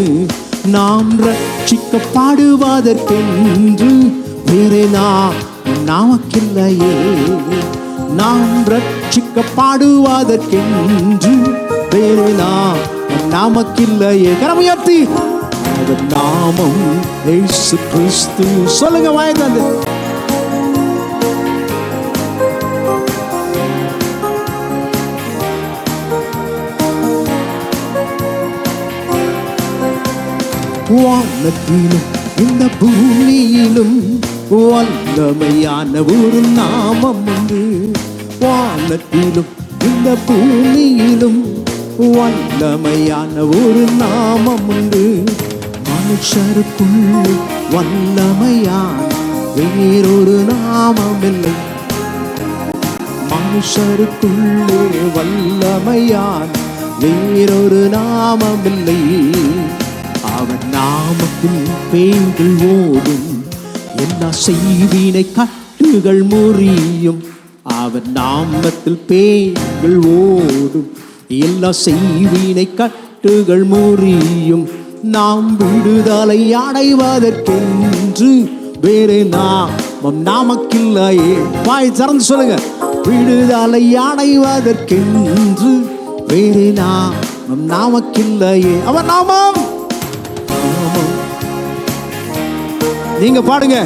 நாம் ரட்சிக்கப்படுவதற்கென்று வேறே நமக்கில்லையே, நாம் ரட்சிக்கப்படுவதற்கென்று வேறே நமக்கில்லையே. கரம் உயர்த்தி, அவர் நாமம் இயேசு கிறிஸ்து. சொல்லுங்க வாய்ந்தாண்டு, வானத்திலும் இந்த பூமியிலும் வல்லமையான ஒரு நாமம் உண்டு, வானத்திலும் இந்த பூமியிலும் வல்லமையான ஒரு நாமம் உண்டு. மனுஷருக்குள்ளே வல்லமையான வேறொரு நாமமில்லை, மனுஷருக்குள்ளே வல்லமையான வேறொரு நாமமில்லை. அவன் நாமத்தில் பேய்கள் ஓடும், எல்லா செய்வினை கட்டுகள் முறியும். அவன் நாமத்தில் பேய்கள் ஓடும், எல்லா செய்வினை கட்டுகள் முறியும். நாம் விடுதலை அடைவதற்கென்று வேறே நாமம் நமக்கில்லையே. வாய் திறந்து சொல்லுங்க, விடுதலை அடைவதற்கென்று வேறே நாமம் நமக்கில்லையே. அவன் நாமம், நீங்க பாடுங்க.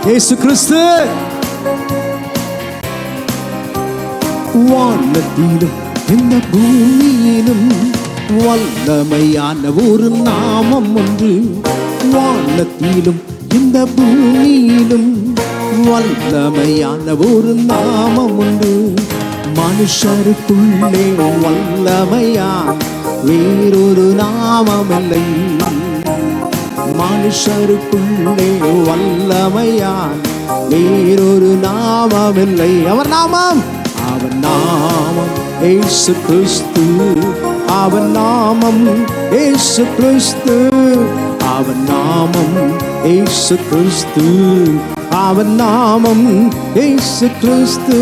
இயேசு கிறிஸ்து. வானத்திலும் இந்த பூமியிலும் வல்லமையான ஒரு நாமம் ஒன்று, வானத்திலும் இந்த பூமியிலும் வல்லமையான ஒரு நாமம் உண்டு. மனுஷருக்குள்ளே வல்லமையான வேறொரு நாமமில்லை, மனுஷருக்குள்ளே வல்லமையான வேறொரு நாமமில்லை. அவர் நாமம், அவர் நாமம் இயேசு கிறிஸ்து, அவர் நாமம் இயேசு கிறிஸ்து, அவர் நாமம் இயேசு கிறிஸ்து, அவர் நாமம் இயேசு கிறிஸ்து.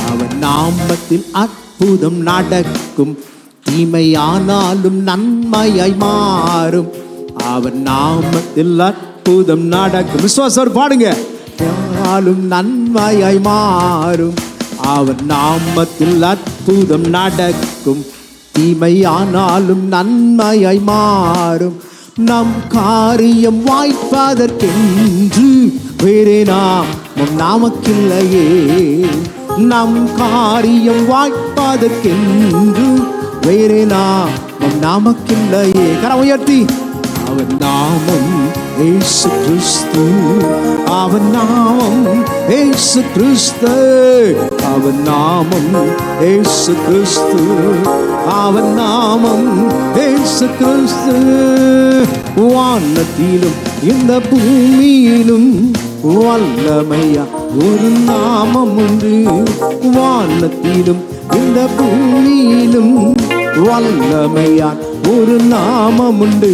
அவர் நாமத்தில் அற்புதம் நடக்கும், தீமையானாலும் நன்மையாய் மாறும். அவர் நாமத்தில் அற்புதம் நடக்கும். விசுவாசம் பாடுங்க. ஆனாலும் நன்மையாய் மாறும். அவர் நாமத்தில் அற்புதம் நடக்கும், தீமையானாலும் நன்மையாய் மாறும். நம் காரியம் வாய்ப்பதற்கென்று வேறே நாமம் நமக்கில்லையே. நம் காரியம் வாய்ப்பதற்கென்று வேறே நாமம் நமக்கில்லையே. கரம் உயர்த்தி அவன் நாமம் இயேசு கிறிஸ்து, அவன் நாமம் இயேசு கிறிஸ்து, அவன் நாமம் இயேசு கிறிஸ்து, அவன் நாமம் இயேசு கிறிஸ்து. வானத்திலும் இந்த பூமியிலும் வல்லமையா ஒரு நாமம் உண்டு. வானத்திலும் இந்த பூமியிலும் வல்லமையா ஒரு நாமம் உண்டு.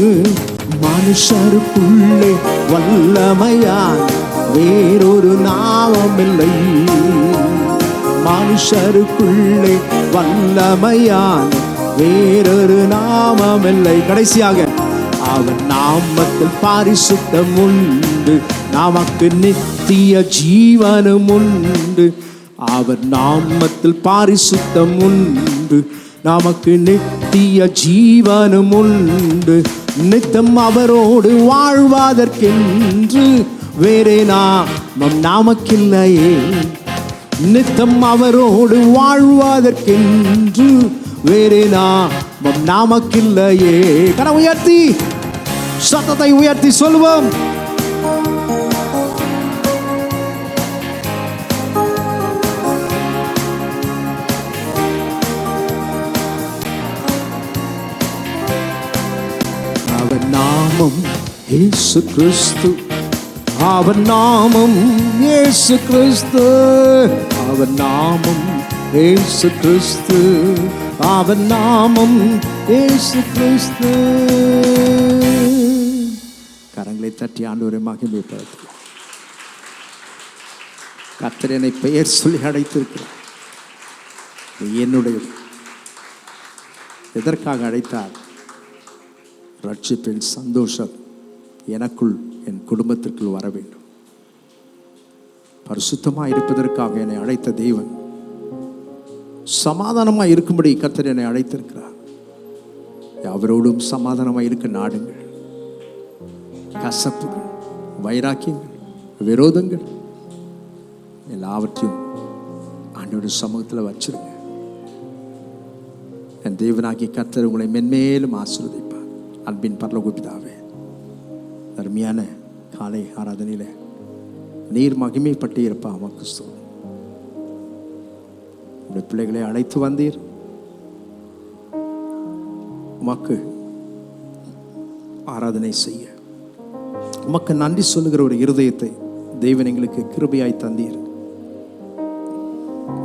மனுஷருக்குள்ளே வல்லமையான் வேறொரு நாமமில்லை. மனுஷருக்குள்ளே வல்லமையான் வேறொரு நாமமில்லை. கடைசியாக அவன் நாமத்தில் பரிசுத்தம் உண்டு, நமக்கு நித்திய ஜீவனும் உண்டு. அவன் நாமத்தில் பரிசுத்தம் உண்டு, நமக்கு நித்திய ஜீவனும் உண்டு. நித்தம் அவரோடு வாழ்வதற்கென்று வேறே நாமம் நமக்கில்லையே. நித்தம் அவரோடு வாழ்வதற்கென்று வேறே நாமம் நமக்கில்லையே. கரம் உயர்த்தி சத்தத்தை உயர்த்தி சொல்வோம். அவன் நாமம் இயேசு கிறிஸ்து, அவன் நாமம் இயேசு கிறிஸ்து, அவன் நாமம் இயேசு கிறிஸ்து, அவன் நாமம் இயேசு கிறிஸ்து. கரங்களை தட்டி ஆண்டவரை மகிமைப்படுத்து. கர்த்தர் என்னை பெயர் சொல்லி அழைத்திருக்கிறார். என்னுடைய எதற்காக அழைத்தார்? ரட்சிப்பின் சந்தோஷம் எனக்குள் என் குடும்பத்திற்குள் வர வேண்டும். பரிசுத்தமாக இருப்பதற்காக என்னை அழைத்த தேவன் சமாதானமாக இருக்கும்படி கர்த்தர் என்னை அழைத்திருக்கிறார். அவரோடும் சமாதானமாக இருக்க நாடுங்கள். கசப்புகள், வைராக்கியங்கள், விரோதங்கள் எல்லாவற்றையும் ஆண்டவருடைய சமூகத்தில் வச்சிருங்க. என் தேவனாகிய கர்த்தர் உங்களை மென்மேலும் ஆசீர்வதிப்பார். அன்பின் பரலோக பிதாவே, அருமையான காலை ஆராதனையில் நீர் மகிமைப்பட்டு இருப்பா. உமக்கு ஸ்தோத்திரம். உடைய பிள்ளைகளை அழைத்து வந்தீர். உமக்கு ஆராதனை செய்ய உமக்கு நன்றி சொல்லுகிற ஒரு இருதயத்தை தேவன் எங்களுக்கு கிருபையாய் தந்தீர்.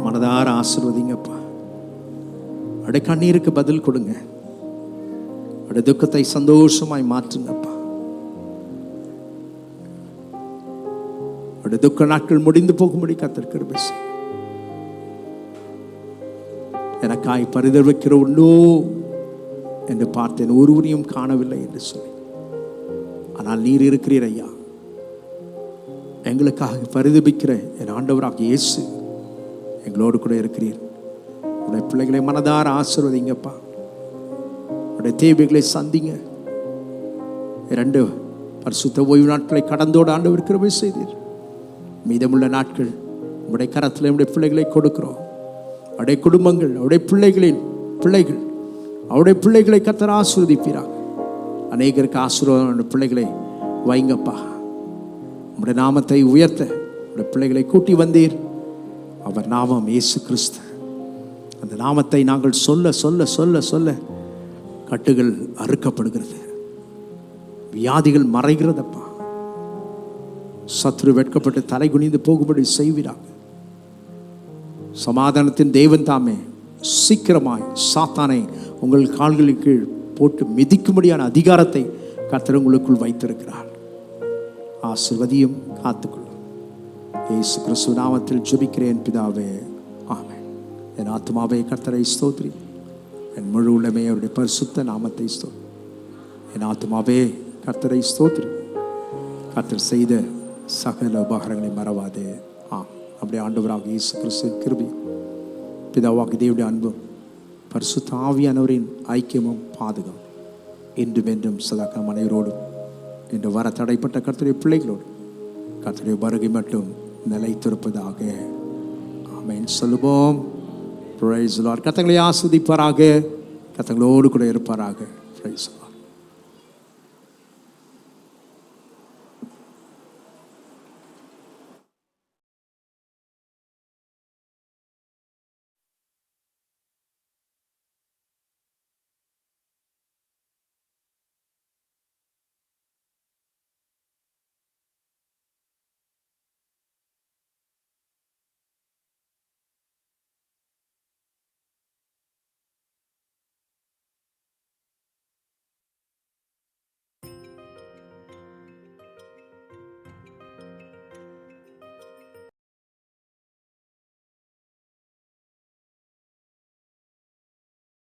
மனதார ஆசீர்வதிங்கப்பா. அடைய கண்ணீருக்கு பதில் கொடுங்க. அடைய துக்கத்தை சந்தோஷமாய் மாற்றுங்கப்பா. அடைய துக்க நாட்கள் முடிந்து போகும்படி கர்த்தர் கிருபை செய்ய. எனக்காய் பரிதவிக்கிற உண்டோ என்று பார்த்தேன், ஒருவரையும் காணவில்லை என்று சொல்லி. ஆனால் நீர் இருக்கிறீர் ஐயா. எங்களுக்காக பரிதபிக்கிற என் ஆண்டவராக இயேசு எங்களோடு கூட இருக்கிறீர். உடைய பிள்ளைகளை மனதார ஆசீர்வதிங்கப்பா. உடைய தேவைகளை சந்திங்க. 2 பரிசுத்த ஓய்வு நாட்களை கடந்தோடு ஆண்டவர் கிருபை செய்தீர். மீதமுள்ள நாட்கள் உடைய கரத்தில் உடைய பிள்ளைகளை கொடுக்கிறோம். அவருடைய குடும்பங்கள், அவருடைய பிள்ளைகளின் பிள்ளைகள், அவருடைய பிள்ளைகளை கர்த்தர் ஆசீர்வதிப்பீராக. அநேகருக்கு ஆசீர்வாதம் பிள்ளைகளை வைங்கப்பா. உடைய நாமத்தை உயர்த்த உடைய பிள்ளைகளை கூட்டி வந்தீர். அவர் நாமம் இயேசு கிறிஸ்து. அந்த நாமத்தை நாங்கள் சொல்ல சொல்ல சொல்ல சொல்ல கட்டுகள் அறுக்கப்படுகிறது, வியாதிகள் மறைகிறதப்பா. சத்ரு வெட்கப்பட்டு தலை குனிந்து போகும்படி செய்வீராக. சமாதானத்தின் தேவன் தாமே சீக்கிரமாய் சாத்தானை உங்கள் கால்களின் கீழ் போட்டு மிதிக்கும்படியான அதிகாரத்தை கர்த்தர் உங்களுக்குள் வைத்திருக்கிறார். ஆசீர்வதியும் காத்துக்கொள்ளும். இயேசு கிறிஸ்து நாமத்தில் ஜெபிக்கிறேன் பிதாவே, ஆமென். என் ஆத்மாவே கர்த்தரை ஸ்தோத்திரி, என் முழு உள்ளமே அவருடைய பரிசுத்த நாமத்தை ஸ்தோத்திரி. என் ஆத்மாவே கர்த்தரை ஸ்தோத்திரி, கர்த்தர் செய்த சகல உபகாரங்களை மறவாதே. அப்படியே ஆண்டவராக இயேசு கிறிஸ்துவின் கிருபை, பிதாவாகிய தேவனுடைய அன்பும் பரிசுத்த ஆவியானவரின் ஐக்கியமும் பாதுகாப்பு என்றும் என்றும் சதாக்கம் அனைவரோடும் இன்று வர தடைப்பட்ட கர்த்தருடைய பிள்ளைகளோடு கர்த்தருடைய வருகை மட்டும் நிலைத்திருப்பதாக. ஆமென் சொல்லுவோம். Praise the Lord. கர்த்தர்களை ஆசீர்வதிப்பாராக. கர்த்தர்களோடு கூட இருப்பாராக. பிரைஸ்